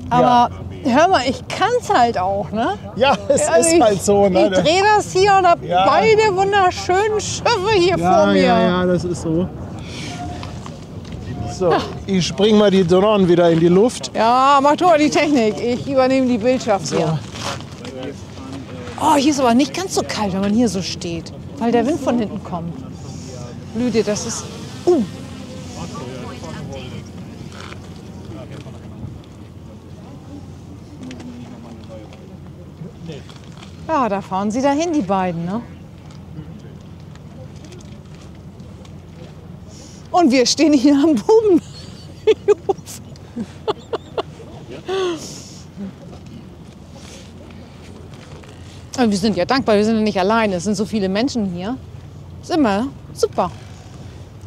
Aber hör mal, ich kann es halt auch, ne? Ja, es Also ist halt so. Ne? Ich drehe das hier und habe Ja. beide wunderschönen Schiffe hier vor mir. Ja, das ist so. So, ich spring mal die Drohnen wieder in die Luft. Ja, mach du mal die Technik. Ich übernehme die Bildschaft hier. Oh, hier ist aber nicht ganz so kalt, wenn man hier so steht, weil der Wind von hinten kommt. Blüte, das ist... Ja, da fahren sie dahin, die beiden, ne? Und wir stehen hier am Buben. Aber wir sind ja dankbar, wir sind ja nicht alleine. Es sind so viele Menschen hier. Ist immer super.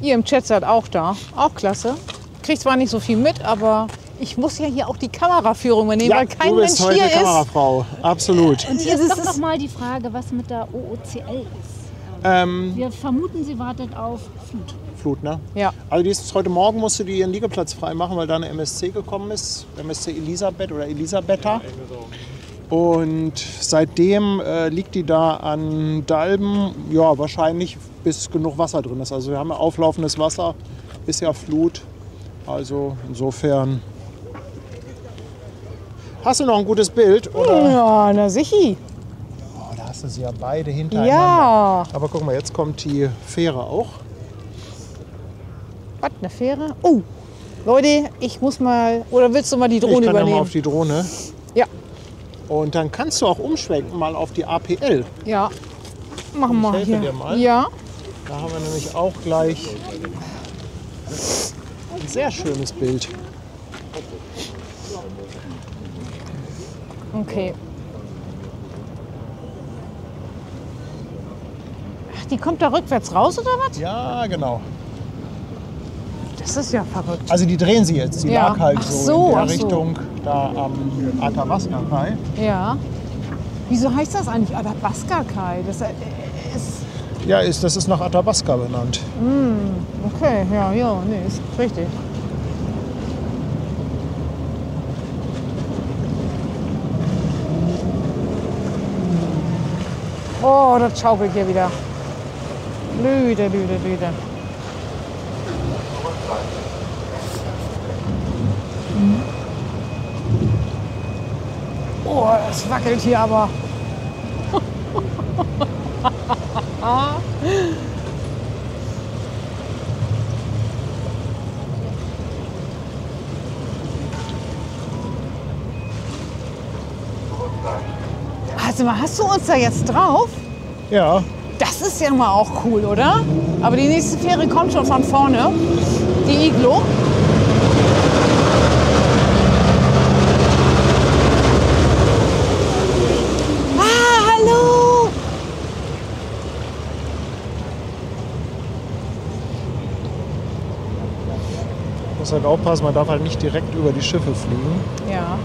Ihr im Chat seid auch da. Auch klasse. Kriegt zwar nicht so viel mit, aber ich muss ja hier auch die Kameraführung übernehmen, weil kein du bist Mensch heute hier ist. Kamerafrau. Absolut. Und hier Das ist doch ist- noch mal die Frage, was mit der OOCL ist. Wir vermuten, sie wartet auf Flut. Flut, ne? Ja. Also die ist, heute Morgen musste die ihren Liegeplatz freimachen, weil da eine MSC gekommen ist. MSC Elisabeth oder Elisabetta. Und seitdem liegt die da an Dalben, ja, wahrscheinlich bis genug Wasser drin ist. Also wir haben ja auflaufendes Wasser, ist ja Flut. Also insofern. Hast du noch ein gutes Bild? Oder? Ja, na sichi. Oh, da hast du sie ja beide hintereinander. Ja. Aber guck mal, jetzt kommt die Fähre auch. Was, eine Fähre? Oh, Leute, ich muss mal... Oder willst du mal die Ich Drohne kann ja mal übernehmen? auf die Drohne. Ja, Und dann kannst du auch umschwenken mal auf die APL. ja. Machen wir helfe hier. dir mal. Ja. Da haben wir nämlich auch gleich ein sehr schönes Bild. Okay. Ach, die kommt da rückwärts raus oder was? Ja, genau. Das ist ja verrückt. Also die drehen sie jetzt. Die Ja. lag halt Ach so, so, in der ach so. Richtung da am Athabasca-Kai. Ja. Wieso heißt das eigentlich Athabasca-Kai? Das ist... Ja, das ist nach Athabasca benannt. Okay, ja, nee, ist richtig. Oh, das schaukelt hier wieder. Lüde. Oh, es wackelt hier aber. Also, hast du uns da jetzt drauf? Ja, Das ist ja mal auch cool, oder? Aber die nächste Fähre kommt schon von vorne. Die Iglo. Ah, hallo! muss halt aufpassen, man darf halt nicht direkt über die Schiffe fliegen. Ja.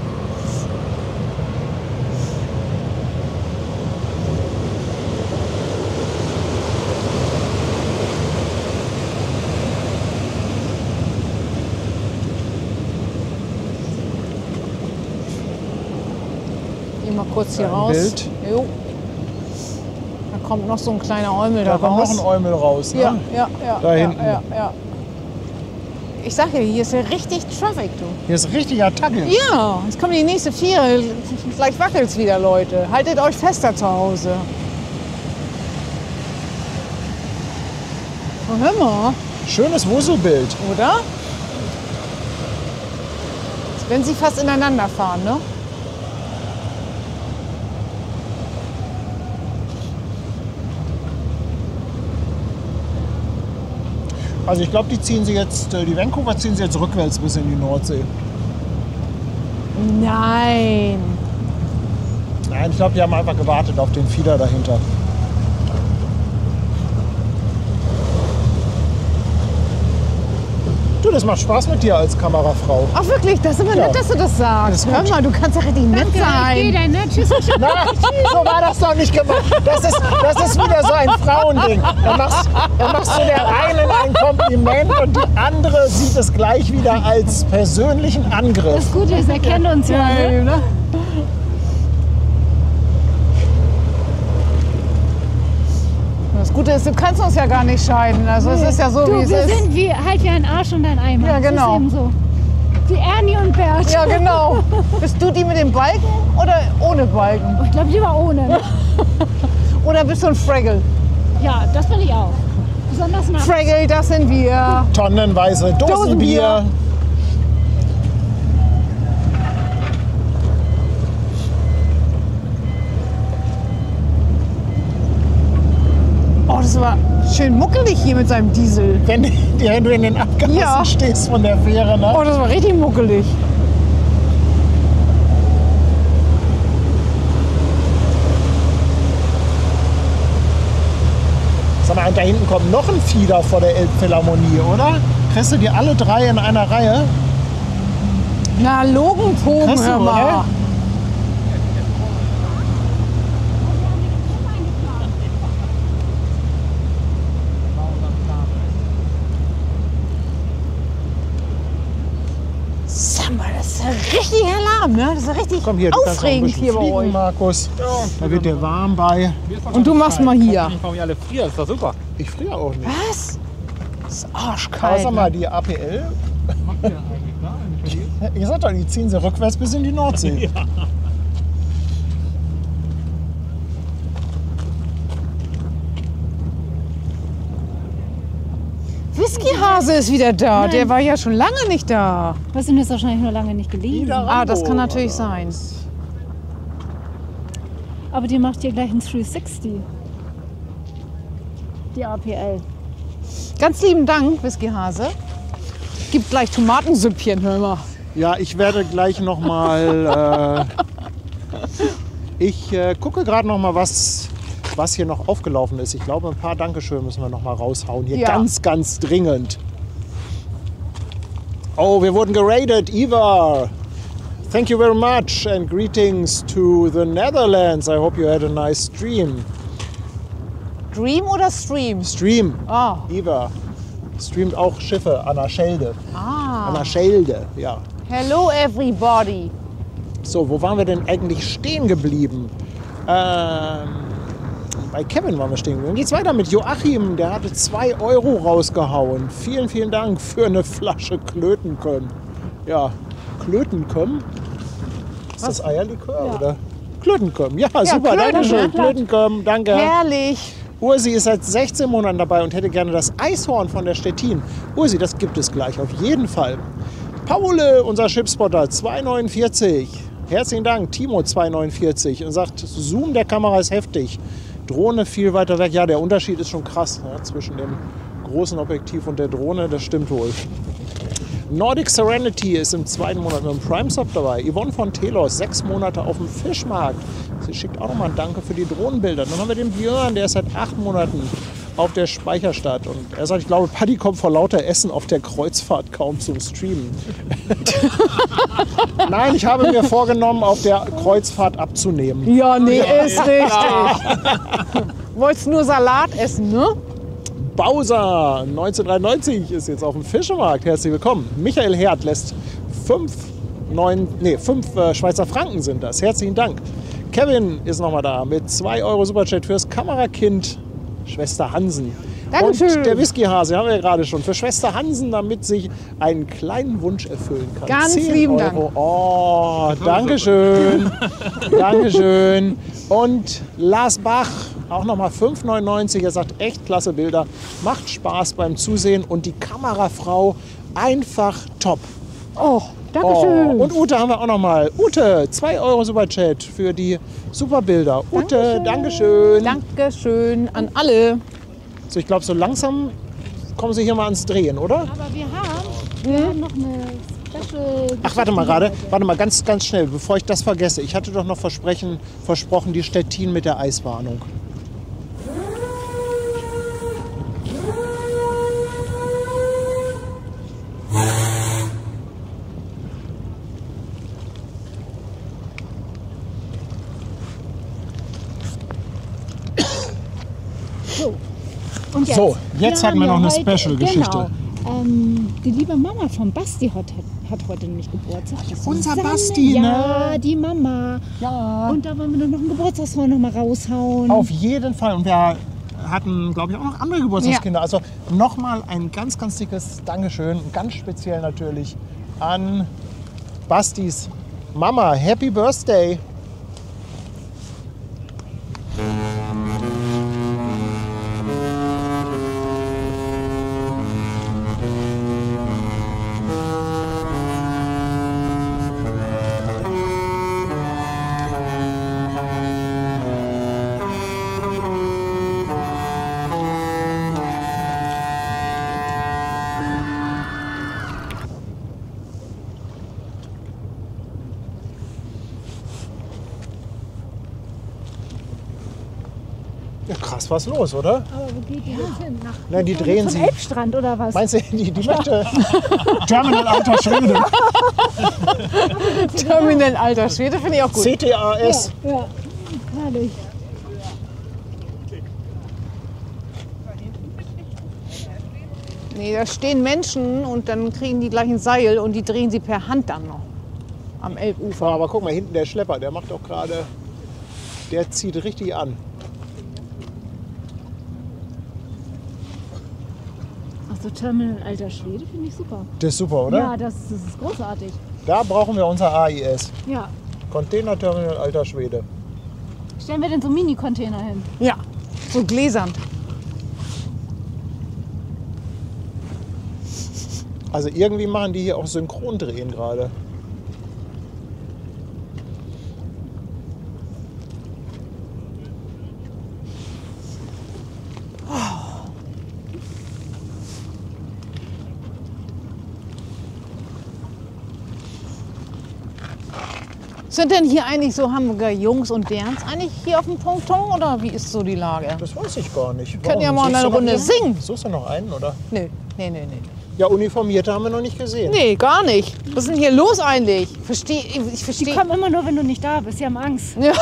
Geh mal kurz hier Ein raus. Bild. Jo. Da kommt noch so ein kleiner Eumel Da da kommt raus. noch ein Eumel raus. Ne? Ja. Da hinten. Ja. Ich sag ja, hier ist ja richtig Traffic, du. Hier ist richtig Attacke. Ja, jetzt kommt die nächste Fähre. Gleich wackelt's wieder, Leute. Haltet euch fester zu Hause. Oh, hör mal, Schönes Wuselbild. oder? Wenn sie fast ineinander fahren, ne? Also ich glaube, die ziehen sie jetzt, die Vancouver ziehen sie jetzt rückwärts bis in die Nordsee. Nein. Nein, ich glaube, die haben einfach gewartet auf den Fieder dahinter. Du, das macht Spaß mit dir als Kamerafrau. Ach wirklich, das ist immer Ja. nett, dass du das sagst. Das ist Hör gut. mal, du kannst ja richtig nett Ich sein. gehe dann, ne? Tschüss. Nein, so war das doch nicht gemacht. Das ist wieder so ein Frauending. Dann machst du der einen ein Kompliment und die andere sieht es gleich wieder als persönlichen Angriff. Das Gute ist, er kennt uns ja. Ne? ne? Das Gute ist, du kannst uns ja gar nicht scheiden. Also es ist ja so, Du, wie es wir ist. sind halt wie ein Arsch und ein Eimer. Ja, genau. Das ist eben so. Wie Ernie und Bert. Ja, genau. Bist du die mit dem Balken oder ohne Balken? Ich glaube lieber ohne. Oder bist du ein Fraggle? Ja, das bin ich auch. Besonders nach. Fraggle, das sind wir. Tonnenweise Dosenbier. Oh, das war schön muckelig hier mit seinem Diesel. Wenn du in den Abgassen Ja. stehst von der Fähre, ne? Oh, das war richtig muckelig. Sag mal, und da hinten kommt noch ein Fieder vor der Elbphilharmonie, oder? Kriegst du die alle drei in einer Reihe? Na, Logenpogen, Kriegst du, hör mal. oder? Sag mal, das ist ja richtig Alarm, ne? Das ist ja richtig Komm hier, du kannst noch ein aufregend bisschen hier bei fliegen, euch. Markus. Da wird dir warm bei. Und du machst mal hier. Warum ihr alle frieren, ist doch super. Ich friere auch nicht. Was? Das ist Aber arschkalt. sag mal, die APL, ich sag doch, die ziehen sie rückwärts bis in die Nordsee. Whiskyhase ist wieder da. Der war ja schon lange nicht da. Was sind jetzt wahrscheinlich nur lange nicht gelesen. Ah, das kann natürlich sein. Aber die macht hier gleich ein 360. Die APL. Ganz lieben Dank, Whiskyhase. Gibt gleich Tomatensüppchen, hör mal. Ja, ich werde gleich noch mal. Ich gucke gerade noch mal, was hier noch aufgelaufen ist. Ich glaube, ein paar Dankeschön müssen wir noch mal raushauen. Hier Ja. ganz, ganz dringend. Oh, wir wurden geradet. Ivar, thank you very much and greetings to the Netherlands. I hope you had a nice stream. Dream oder Stream? Stream. Ah. Ivar streamt auch Schiffe an der Schelde. Ah. An der Schelde, ja. Hello everybody. So, wo waren wir denn eigentlich stehen geblieben? Bei Kevin waren wir stehen geblieben. Dann geht's weiter mit Joachim. Der hatte 2 Euro rausgehauen. Vielen, vielen Dank für eine Flasche Klötenkömm. Ja, Klötenkömm? Ist das Eierlikör, Ja. oder? Klötenkömm. Ja, super, Klöten, danke schön. ja, klar. Klötenkömm, danke. Herrlich. Ursi ist seit 16 Monaten dabei und hätte gerne das Eishorn von der Stettin. Ursi, das gibt es gleich, auf jeden Fall. Paule, unser Chipspotter, 2,49. Herzlichen Dank, Timo, 2,49. Und sagt, Zoom der Kamera ist heftig. Drohne viel weiter weg. Ja, der Unterschied ist schon krass, ne, zwischen dem großen Objektiv und der Drohne, das stimmt wohl. Nordic Serenity ist im 2. Monat mit dem Prime Sub dabei. Yvonne von Telos, 6 Monate auf dem Fischmarkt. Sie schickt auch nochmal ein Danke für die Drohnenbilder. Dann haben wir den Björn, der ist seit 8 Monaten auf der Speicherstadt. Und er sagt, ich glaube, Paddy kommt vor lauter Essen auf der Kreuzfahrt kaum zum Streamen. Nein, ich habe mir vorgenommen, auf der Kreuzfahrt abzunehmen. Ja, nee, ist richtig. Wolltest nur Salat essen, ne? Bowser 1993 ist jetzt auf dem Fischemarkt. Herzlich willkommen. Michael Herd lässt 5 Schweizer Franken sind das. Herzlichen Dank. Kevin ist nochmal da mit 2 Euro Superchat fürs Kamerakind Schwester Hansen. Dankeschön. Und der Whiskyhase haben wir ja gerade schon. Für Schwester Hansen, damit sich einen kleinen Wunsch erfüllen kann. Ganz 10 lieben Euro. Dank. Oh, Dankeschön. Dankeschön. Und Lars Bach, auch nochmal 5,99. Er sagt, echt klasse Bilder. Macht Spaß beim Zusehen. Und die Kamerafrau einfach top. Oh, Dankeschön. Und Ute haben wir auch nochmal. Ute, 2 Euro Superchat für die super Bilder. Ute, Dankeschön. Dankeschön an alle. So, ich glaube, so langsam kommen Sie hier mal ans Drehen, oder? Aber wir haben noch eine Special. Ach, warte mal gerade. Warte mal, ganz schnell, bevor ich das vergesse. Ich hatte doch noch versprochen, die Stettin mit der Eiswarnung. Und jetzt hatten wir noch eine Special-Geschichte. Genau. Die liebe Mama von Basti hat heute nämlich Geburtstag. Unser Basti, ne? Ja, die Mama. Ja. Und da wollen wir noch einen Geburtstagshorn noch mal raushauen. Auf jeden Fall. Und wir hatten, glaube ich, auch noch andere Geburtstagskinder. Also nochmal ein ganz dickes Dankeschön. Ganz speziell natürlich an Bastis Mama. Happy Birthday! Ja, krass, was los, oder? Aber wo geht die jetzt hin? Nein, die drehen zum sie. Elbstrand oder was? Meinst du, die möchte Terminal Alter Schwede? Terminal Alter Schwede finde ich auch gut. CTAS. Ja, herrlich. Nee, da stehen Menschen und dann kriegen die gleich ein Seil und die drehen sie per Hand dann noch am Elbufer. Aber guck mal, hinten der Schlepper, der macht doch gerade, der zieht richtig an. Achso, Terminal Alter Schwede finde ich super. Das ist super, oder? Ja, das ist großartig. Da brauchen wir unser AIS. Ja. Container Terminal Alter Schwede. Stellen wir denn so Mini-Container hin? Ja, so gläsern. Also irgendwie machen die hier auch Synchrondrehen gerade. Sind denn hier eigentlich so Hamburger Jungs und Derns eigentlich hier auf dem Ponton oder wie ist so die Lage? Das weiß ich gar nicht. Können ja mal Suchst eine du noch Runde einen? singen. Suchst du noch einen, oder? Nee. Ja, Uniformierte haben wir noch nicht gesehen. Nee, gar nicht. Was ist denn hier los eigentlich? Ich Die verstehe. kommen immer nur, wenn du nicht da bist. Die haben Angst. Ja,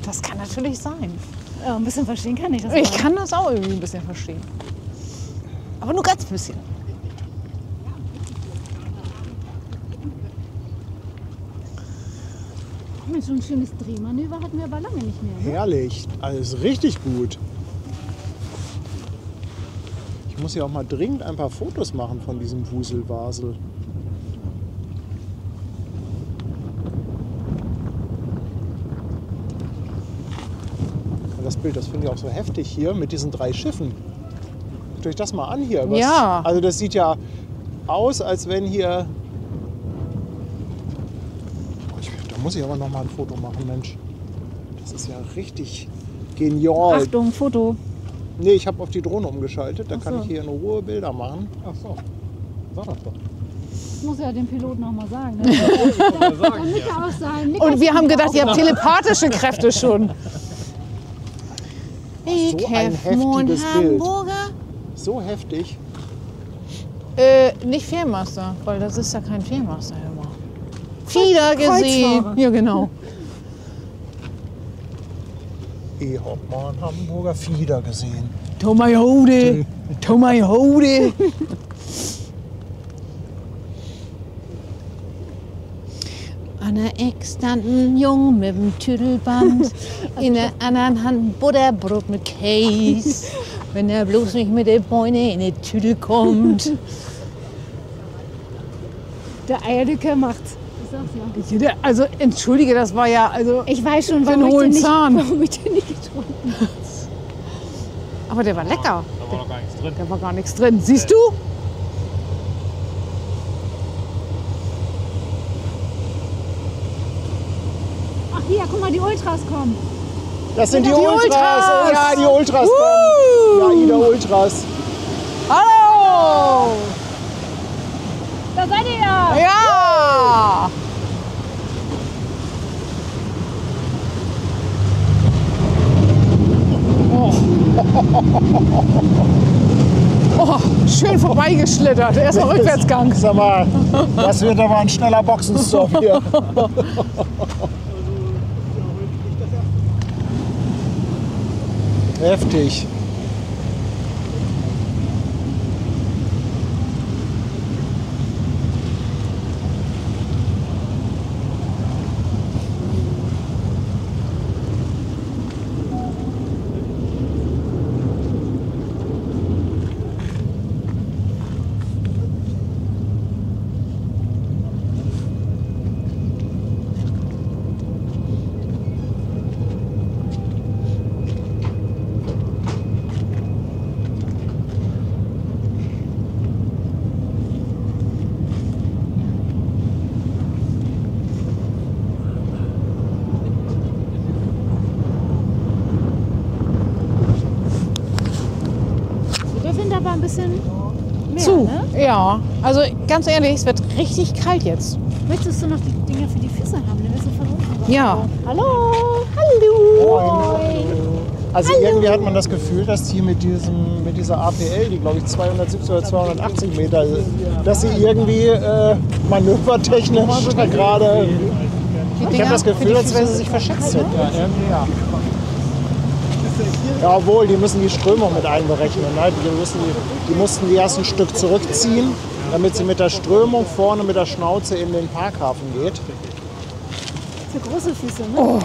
das kann natürlich sein. Ja, ein bisschen verstehen kann ich das. Ich aber. kann das auch irgendwie ein bisschen verstehen. Aber nur ganz bisschen. Mensch, so ein schönes Drehmanöver hatten wir aber lange nicht mehr. Ne? Herrlich, alles richtig gut. Ich muss ja auch mal dringend ein paar Fotos machen von diesem Wuselwasel. Das Bild, das finde ich auch so heftig hier mit diesen 3 Schiffen. Guckt euch das mal an hier. Ja. Also das sieht ja aus, als wenn hier... Da muss ich aber noch mal ein Foto machen, Mensch. Das ist ja richtig genial. Achtung, Foto. Nee, ich habe auf die Drohne umgeschaltet. Da Ach kann so. ich hier in Ruhe Bilder machen. Ach so. Sag das doch. Das muss ja dem Piloten auch mal sagen. Ne? Dann nickt er auch sein. Und wir haben gedacht, ihr habt telepathische Kräfte schon. Ich So ein hef Mond heftiges Bild. Hamburger. So heftig. Nicht Fährmaster, weil das ist ja kein Fährmaster immer. Fieder gesehen. Kreuzfahrer. Ja, genau. Hoppmann, Hamburger Fieder gesehen. Tomahode. Tomahode. An der Eck stand ein Junge mit dem Tüdelband, in der anderen Hand ein Butterbrot mit Käse. Wenn er bloß nicht mit der Beine in die Tüdel kommt. Der Eierlikör macht's. Ich sag's ja. Also entschuldige, das war ja also. Ich weiß schon, Für einen warum hohlen ich, den nicht, Zahn. warum ich den nicht getrunken habe. Aber der war lecker. Da war noch gar nichts drin. Da war gar nichts drin. Siehst du? Ach hier, guck mal, die Ultras kommen. Das sind die, Die Ultras. Ultras. Ja, die Ultras kommen. Ja, Ida Ultras. Hallo! Da seid ihr ja. Ja! Ja. Oh. Oh, schön vorbeigeschlittert. Erstmal Rückwärtsgang. Sag mal, das wird aber ein schneller Boxenstopp hier. Heftig. Wir dürfen aber ein bisschen mehr, Zu. ne? Ja. Also ganz ehrlich, es wird richtig kalt jetzt. Möchtest du noch die Dinger für die Füße haben? Dann wirst du von unten. Ja. Hallo. Hallo. Also irgendwie hat man das Gefühl, dass die mit dieser APL, die glaube ich 270 oder 280 Meter, dass sie irgendwie manövertechnisch da gerade. Ich habe das Gefühl, als wenn sie sich verschätzt hätten. Ja, irgendwie ja. Ja, obwohl, die müssen die Strömung mit einberechnen. Ne? Die mussten die erst ein Stück zurückziehen, damit sie mit der Strömung vorne mit der Schnauze in den Parkhafen geht. Für große Füße, ne? Oh.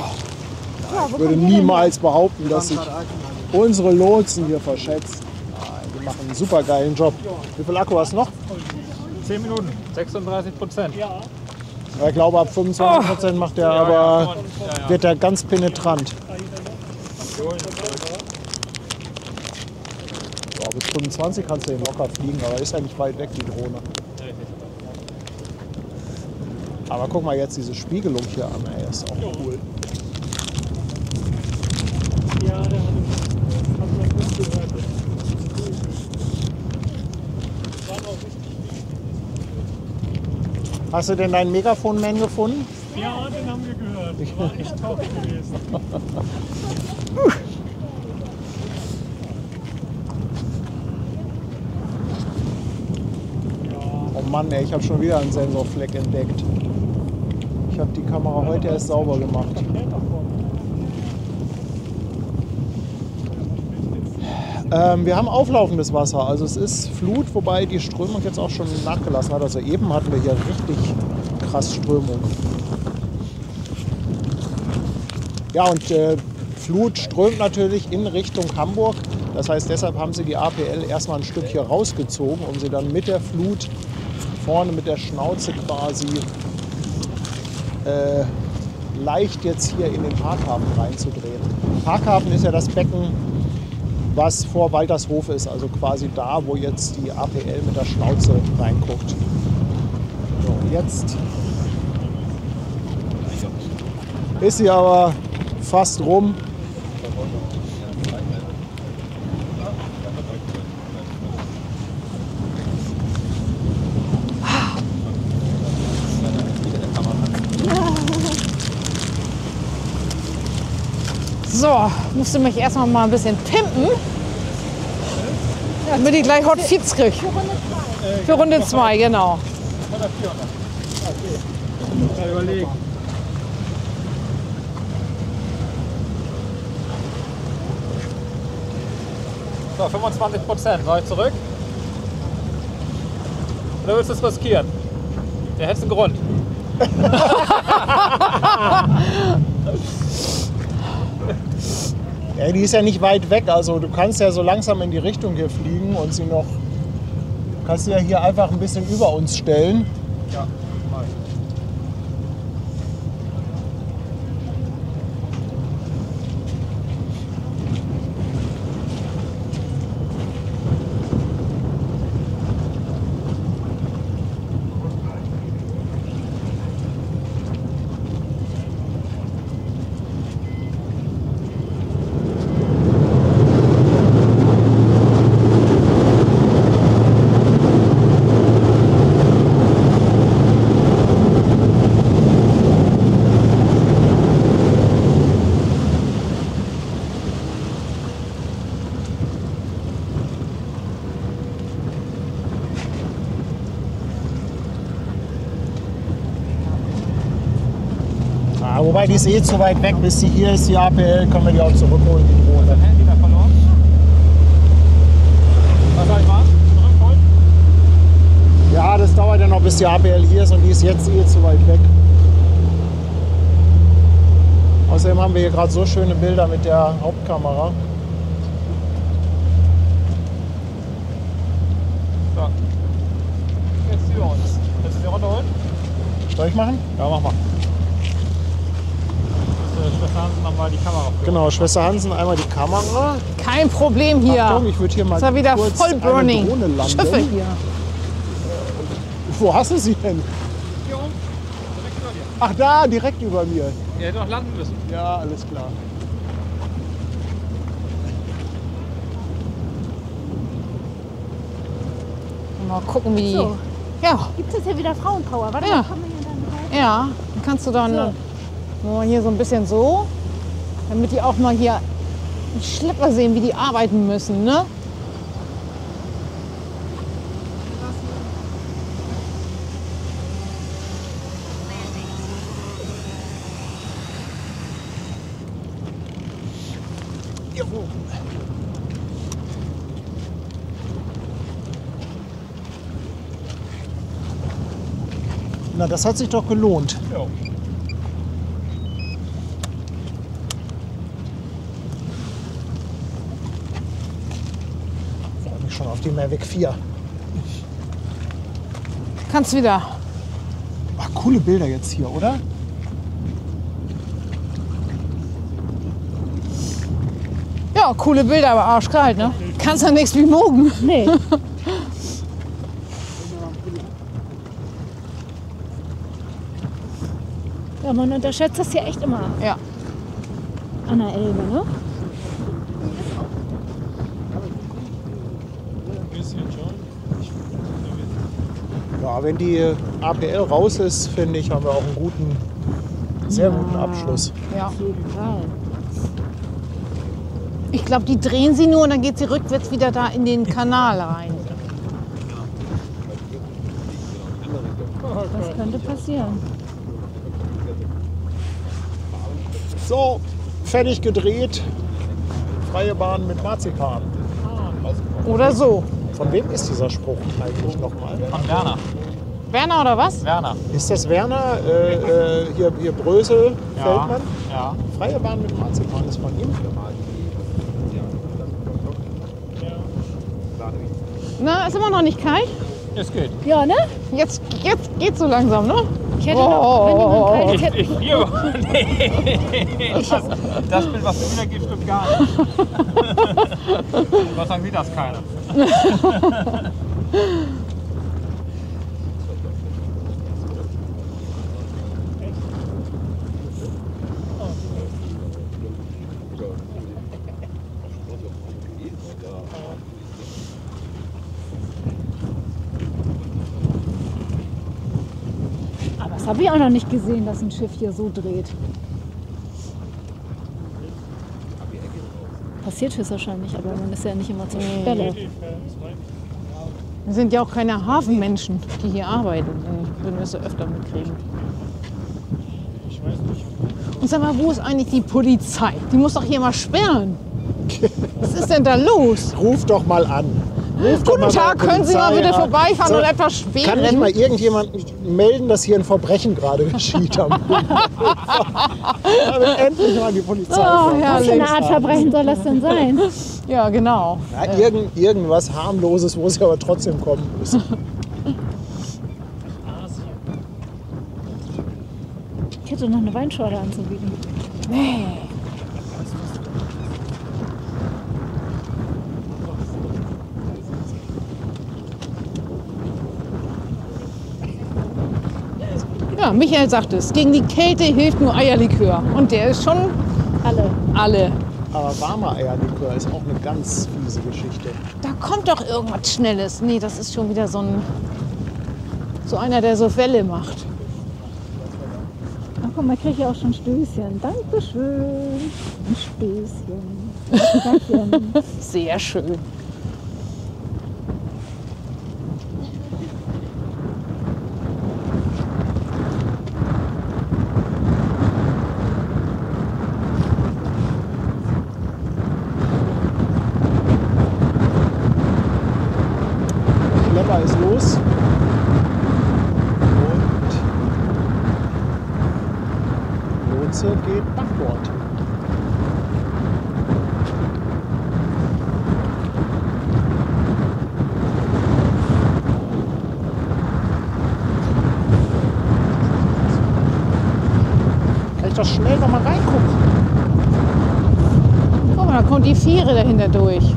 Ja, Ich würde niemals behaupten, dass sich unsere Lotsen hier verschätzen. Nein, die machen einen super geilen Job. Wie viel Akku hast du noch? 10 Minuten, 36%. Ich glaube, ab 25% macht der, aber wird er ganz penetrant. Ja, bis 25 kannst du den locker fliegen, aber ist ja nicht weit weg, die Drohne. Aber guck mal jetzt diese Spiegelung hier an, ey, ist auch cool. Ja, der hat noch gut gehört. War noch richtig. Hast du denn deinen Megafon-Man gefunden? Ja, den haben wir gehört. War echt top gewesen. Oh Mann, ey, ich habe schon wieder einen Sensorfleck entdeckt. Ich habe die Kamera heute erst sauber gemacht. Wir haben auflaufendes Wasser, also es ist Flut, wobei die Strömung jetzt auch schon nachgelassen hat. Also eben hatten wir hier richtig krass Strömung. Ja, und Flut strömt natürlich in Richtung Hamburg. Das heißt, deshalb haben sie die APL erstmal ein Stück hier rausgezogen, um sie dann mit der Flut vorne mit der Schnauze quasi leicht jetzt hier in den Parkhafen reinzudrehen. Parkhafen ist ja das Becken, was vor Waltershof ist, also quasi da, wo jetzt die APL mit der Schnauze reinguckt. So, jetzt ist sie aber fast rum. So, musste mich erstmal mal ein bisschen pimpen, damit ich gleich Hot Fits kriege. Für Runde 2, genau. Mal überlegen. So, 25%. Soll ich zurück? Oder willst du es riskieren? Der hätte einen Grund. Ja, die ist ja nicht weit weg, also du kannst ja so langsam in die Richtung hier fliegen und sie noch, kannst sie ja hier einfach ein bisschen über uns stellen. Ja. Wobei die ist eh zu weit weg, bis sie hier ist, die APL, können wir die auch zurückholen, die Drohne. Dein Handy da verloren? Was soll ich machen? Zurückholen? Ja, das dauert ja noch, bis die APL hier ist und die ist jetzt eh zu weit weg. Außerdem haben wir hier gerade so schöne Bilder mit der Hauptkamera. So. Jetzt für uns. Willst du sie runterholen? Soll ich machen? Ja, mach mal. Schwester Hansen nochmal die Kamera für. Genau, Schwester Hansen, einmal die Kamera. Kein Problem hier. Achtung, ich würde hier mal Ist ja wieder kurz voll eine burning. Drohne landen. Schiffe hier. Wo hast du sie denn? Hier oben. Direkt über dir. Ach da, direkt über mir. Ihr hättet noch landen müssen. Ja, alles klar. Mal gucken, wie die. So. Ja, Gibt es hier wieder Frauenpower? Warte Ja. mal, kann man hier dann rein? ja. Dann kannst du dann So. mal hier so ein bisschen so, damit die auch mal hier die Schlepper sehen, wie die arbeiten müssen, ne? Na, das hat sich doch gelohnt. Jo. Ich freue mich schon auf die Mavic 4. Kannst wieder. Ach, coole Bilder jetzt hier, oder? Ja, coole Bilder, aber arschkalt, ne? Kannst ja nichts wie mogen. Nee. Ja, man unterschätzt das hier echt immer Ja. an der Elbe, ne? Ja, wenn die APL raus ist, finde ich, haben wir auch einen guten, sehr guten Abschluss. Ja. Auf jeden Fall. Ich glaube, die drehen sie nur und dann geht sie rückwärts wieder da in den Kanal rein. Das könnte passieren. So, fertig gedreht. Freie Bahn mit Marzipan. Oder so. Von wem ist dieser Spruch eigentlich nochmal? Von Werner. Werner oder was? Werner. Ist das Werner? Hier Brösel, Feldmann? Ja. Freie Bahn mit Marzipan ist von ihm. Na, ist immer noch nicht kalt? Es geht. Ja, ne? Jetzt geht's so langsam, ne? Ich hätte noch, wenn jemand kalt ist, hätte Nee. Das Bild, was du wiedergibst, stimmt gar nicht. Was sagen Sie das keiner? aber das habe ich auch noch nicht gesehen, dass ein Schiff hier so dreht. Passiert höchstwahrscheinlich, aber man ist ja nicht immer zur Stelle. Wir sind ja auch keine Hafenmenschen, die hier arbeiten. Dann würden wir es ja öfter mitkriegen. Und sag mal, wo ist eigentlich die Polizei? Die muss doch hier mal sperren. Was ist denn da los? Ruf doch mal an. Ruf doch Guten mal bei Tag, der können Sie mal Polizei bitte an. vorbeifahren So, und etwas Kann nicht sperren? mal irgendjemand melden, dass hier ein Verbrechen gerade geschieht am Damit endlich mal die Polizei. Ah, kommt. ja, Was für eine Art Verbrechen soll das denn sein? Ja, genau. Ja, irgendwas harmloses, wo sie aber trotzdem kommen müssen. Ich hätte noch eine Weinschorle anzubieten. Ja, Michael sagt es, gegen die Kälte hilft nur Eierlikör. Und der ist schon alle. Aber warmer Eierlikör ist auch eine ganz fiese Geschichte. Da kommt doch irgendwas Schnelles. Nee, das ist schon wieder so einer, der so Welle macht. Ach guck mal, kriege ich auch schon Stößchen. Dankeschön. Ein Stößchen. Dankeschön. Sehr schön. Fahrer ist los. Und Lotse geht Backbord. Kann ich doch schnell noch mal reingucken. Guck mal, da kommt die Fähre dahinter durch.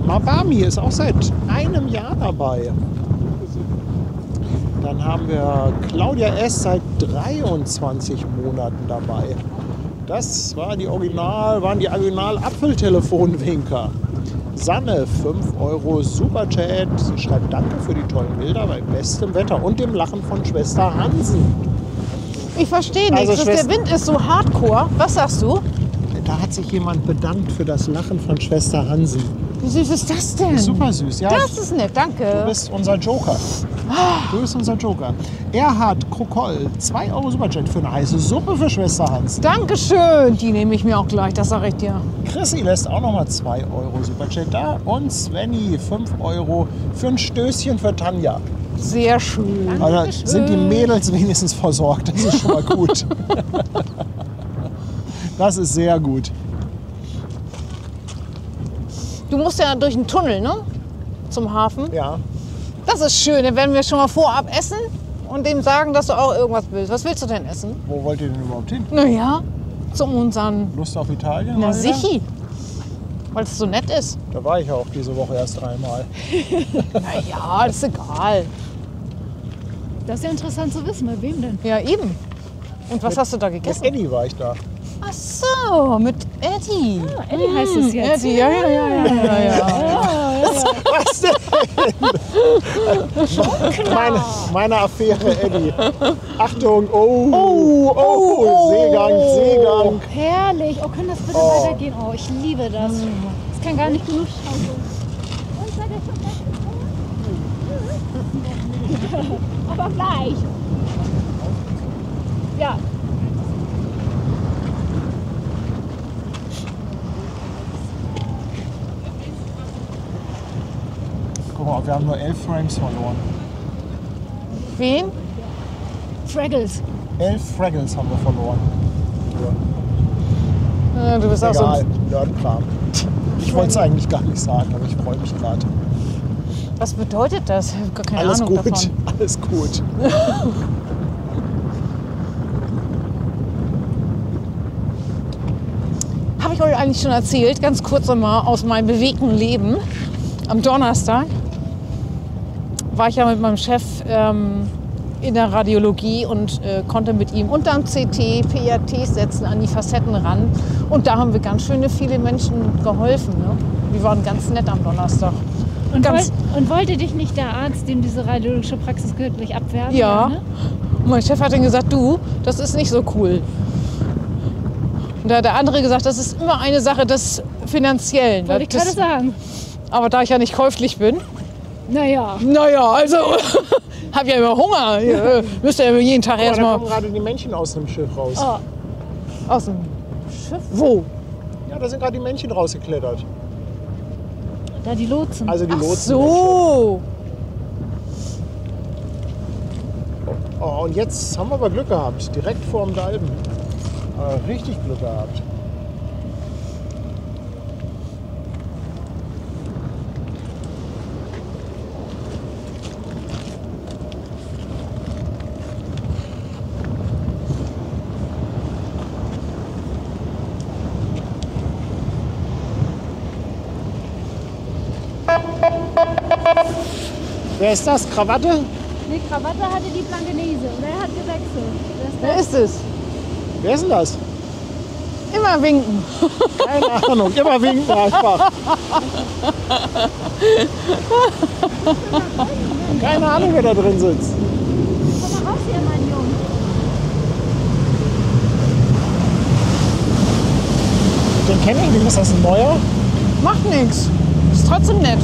Mabami ist auch seit einem Jahr dabei. Dann haben wir Claudia S. seit 23 Monaten dabei. Das waren die Original Apfeltelefonwinker. Sanne, 5 Euro Superchat. Sie schreibt Danke für die tollen Bilder bei bestem Wetter und dem Lachen von Schwester Hansen. Ich verstehe nichts. Also Der Wind ist so hardcore. Was sagst du? Da hat sich jemand bedankt für das Lachen von Schwester Hansen. Wie süß ist das denn? Super süß, ja. Das ist nett, danke. Du bist unser Joker. Du bist unser Joker. Erhard Krokoll, 2 Euro Superchat für eine heiße Suppe für Schwester Hansen. Dankeschön. Die nehme ich mir auch gleich, das sage ich dir. Chrissy lässt auch nochmal 2 Euro Superchat da. Und Svenny, 5 Euro für ein Stößchen für Tanja. Sehr schön. Also sind die Mädels wenigstens versorgt. Das ist schon mal gut. Das ist sehr gut. Du musst ja durch einen Tunnel, ne? Zum Hafen. Ja. Das ist schön. Dann werden wir schon mal vorab essen und dem sagen, dass du auch irgendwas willst. Was willst du denn essen? Wo wollt ihr denn überhaupt hin? Naja, zu unseren. Lust auf Italien? Na mal wieder? sicher. Weil es so nett ist. Da war ich auch diese Woche erst 3-mal. Naja, das ist egal. Das ist ja interessant zu wissen, bei wem denn? Ja, eben. Und was hast du da Mit gegessen? Eddie war ich da. Ach so, mit Eddie. Eddie heißt es jetzt. Eddie, ja. Was denn? Meine Affäre Eddie. Achtung, Seegang. Herrlich. Oh, kann das bitte weitergehen? Oh, ich liebe das. Das kann gar nicht genug schauen. Aber gleich. Ja. Guck mal, wir haben nur 11 Frames verloren. Wen? Fraggles. 11 Fraggles haben wir verloren. Ja, du bist auch so Egal, ein, Nerdkram. Ich wollte es eigentlich gar nicht sagen, aber ich freue mich gerade. Was bedeutet das? Ich habe gar keine Alles Ahnung gut, davon. alles gut. Habe ich euch eigentlich schon erzählt, ganz kurz einmal aus meinem bewegten Leben. Am Donnerstag war ich ja mit meinem Chef in der Radiologie und konnte mit ihm unterm CT PRTs setzen an die Facetten ran. Und da haben wir ganz schön viele Menschen geholfen. Ne? Die waren ganz nett am Donnerstag. Und, Ganz- wollte dich nicht der Arzt, dem diese radiologische Praxis gehört, gleich abwerten? Ja. Ne? Und mein Chef hat dann gesagt, du, das ist nicht so cool. Und da hat der andere gesagt, das ist immer eine Sache des Finanziellen. Wollte ich gerade sagen. Aber da ich ja nicht käuflich bin, Naja. also hab ja immer Hunger. Müsst ihr jeden Tag Guck mal, da erstmal kommen gerade die Männchen aus dem Schiff raus. Oh, aus dem Schiff. Wo? Ja, da sind gerade die Männchen rausgeklettert. da die Lotsen. Also die Ach Lotsen. so. Oh, und jetzt haben wir aber Glück gehabt. Direkt vorm Dalben. Richtig Glück gehabt. Wer ist das? Krawatte? Nee, Krawatte hatte die Blankenese und er hat gewechselt. Wer ist es? Wer ist denn das? Immer winken. Keine Ahnung. Immer winken einfach. Keine Ahnung, wer da drin sitzt. Komm mal raus hier, mein Junge. Den kenne ich nicht. Ist das ein neuer? Macht nichts. Ist trotzdem nett.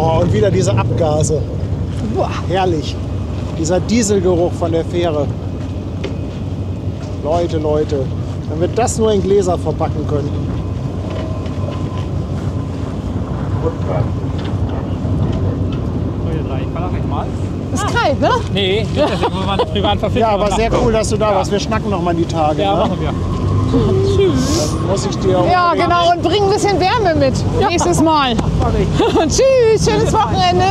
Oh, und wieder diese Abgase. Boah. Herrlich. Dieser Dieselgeruch von der Fähre. Leute, Leute. Wenn wir das nur in Gläser verpacken könnten. Ich verlache mich mal. Ist kalt, ne? Nee, nicht, dass wir mal privat verpflichtet. Ja, aber sehr cool, dass du da warst. Wir schnacken noch mal die Tage. Ja, ne? machen wir. Dann muss ich dir auch Ja, genau. Und bring ein bisschen Wärme mit. Nächstes Mal. Tschüss. Schönes Wochenende.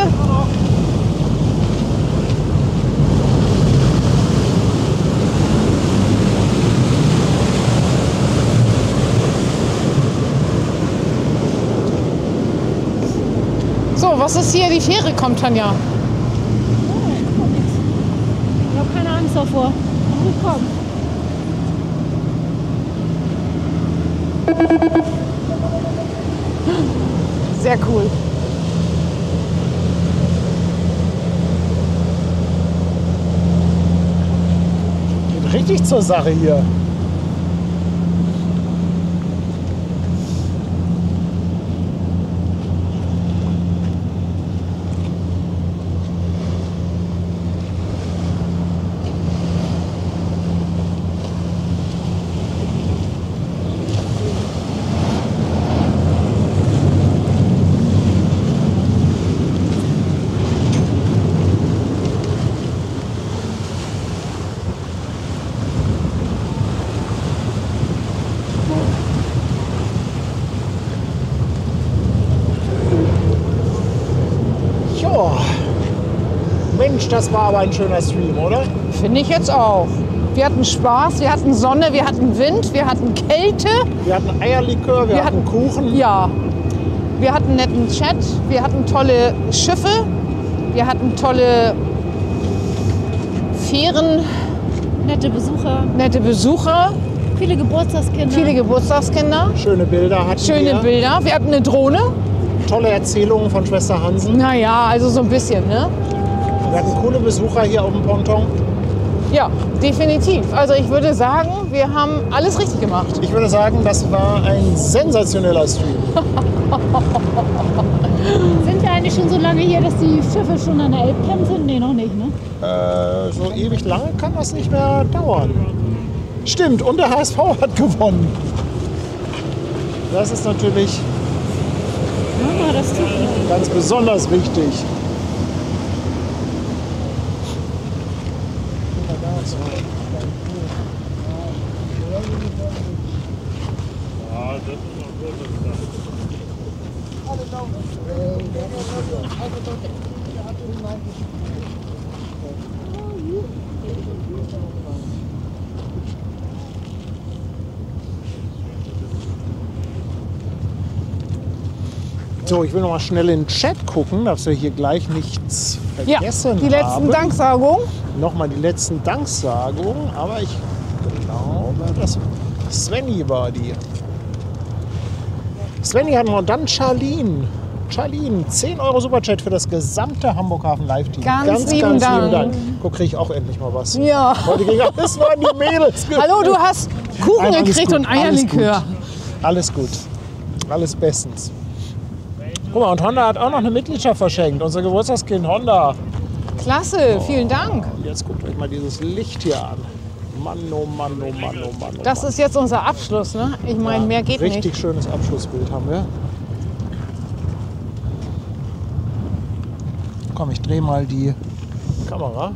So, was ist hier? Die Fähre kommt, Tanja. Ich habe keine Angst davor. Gut, komm. Sehr cool. Geht richtig zur Sache hier. Ja. Mensch, das war aber ein schöner Stream, oder? Finde ich jetzt auch. Wir hatten Spaß, wir hatten Sonne, wir hatten Wind, wir hatten Kälte. Wir hatten Eierlikör, wir hatten Kuchen. Ja. Wir hatten netten Chat, wir hatten tolle Schiffe, wir hatten tolle Fähren, Nette Besucher, nette Besucher, viele Geburtstagskinder. viele Geburtstagskinder, Schöne Bilder hatten schöne wir. Bilder. Wir hatten eine Drohne. Tolle Erzählungen von Schwester Hansen. Naja, also so ein bisschen, ne? Wir hatten coole Besucher hier auf dem Ponton. Ja, definitiv. Also ich würde sagen, wir haben alles richtig gemacht. Ich würde sagen, das war ein sensationeller Stream. Sind wir eigentlich schon so lange hier, dass die Schiffe schon an der Elbkante sind? Nee, noch nicht, ne? So ewig lange kann das nicht mehr dauern. Stimmt, und der HSV hat gewonnen. Das ist natürlich Mama, das tut mir. ganz besonders wichtig. So, ich will noch mal schnell in den Chat gucken, dass wir hier gleich nichts Ja, vergessen die letzten haben. Danksagungen. Nochmal die letzten Danksagungen, aber ich glaube, dass Svenny war die. Svenny hat noch, und dann Charlene. Charlene, 10 € Superchat für das gesamte Hamburg Hafen Live-Team. Ganz lieben Dank. Guck, krieg ich auch endlich mal was. Ja. Heute ging alles nur an die Mädels. Hallo, du hast Kuchen Nein, alles gekriegt gut, und Eierlikör. Alles gut. Alles bestens. Guck mal, und Honda hat auch noch eine Mitgliedschaft verschenkt. Unser Geburtstagskind Honda. Klasse, vielen Dank. Und jetzt guckt euch mal dieses Licht hier an. Mann, oh Mann, oh Mann, oh Mann. Oh Das Mann. ist jetzt unser Abschluss, ne? Ich meine, mehr geht Richtig nicht. schönes Abschlussbild haben wir. Komm, ich drehe mal die Kamera.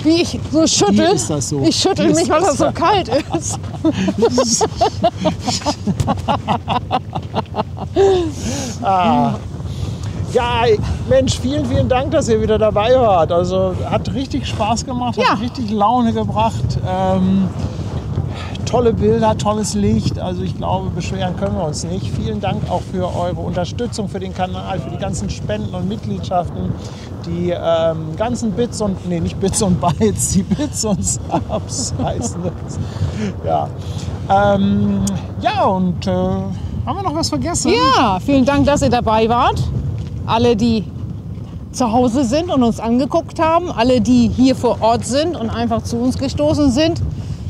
Wie ich so schüttel. Wie ist das so? Ich schüttel Wie mich, ist weil das das so da? kalt ist. Ja, Mensch, vielen, vielen Dank, dass ihr wieder dabei wart. Also hat richtig Spaß gemacht, Ja. hat richtig Laune gebracht. Tolle Bilder, tolles Licht. Also ich glaube, beschweren können wir uns nicht. Vielen Dank auch für eure Unterstützung für den Kanal, für die ganzen Spenden und Mitgliedschaften. Die ganzen Bits und, nee, nicht Bits und Bytes, die Bits und Subs heißen das. Ja, ja und haben wir noch was vergessen? Ja, vielen Dank, dass ihr dabei wart. Alle, die zu Hause sind und uns angeguckt haben, alle, die hier vor Ort sind und einfach zu uns gestoßen sind.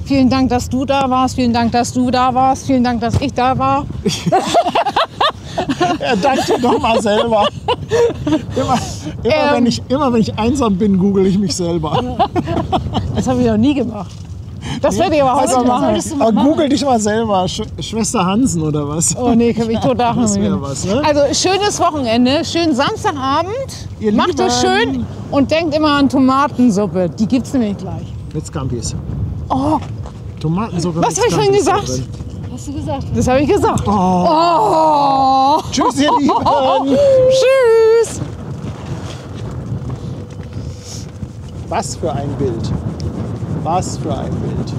Vielen Dank, dass du da warst. Vielen Dank, dass du da warst. Vielen Dank, dass ich da war. Ja, danke dir doch mal selber. Immer wenn ich einsam bin, google ich mich selber. Das habe ich noch nie gemacht. Das werde ich aber heute mal machen. Aber google dich mal selber. Schwester Hansen oder was? Oh nee, kann mich tot lachen. Das wäre was, ne? Also schönes Wochenende, schönen Samstagabend. Ihr Macht es Lieben. schön und denkt immer an Tomatensuppe. Die gibt's nämlich gleich. Mit Scampis. Oh, Tomatensuppe. was mit habe ich vorhin Scampis gesagt? drin. Hast du gesagt? Das habe ich gesagt. Oh. Oh. Tschüss, ihr Lieben. Tschüss. Was für ein Bild. Was für ein Bild.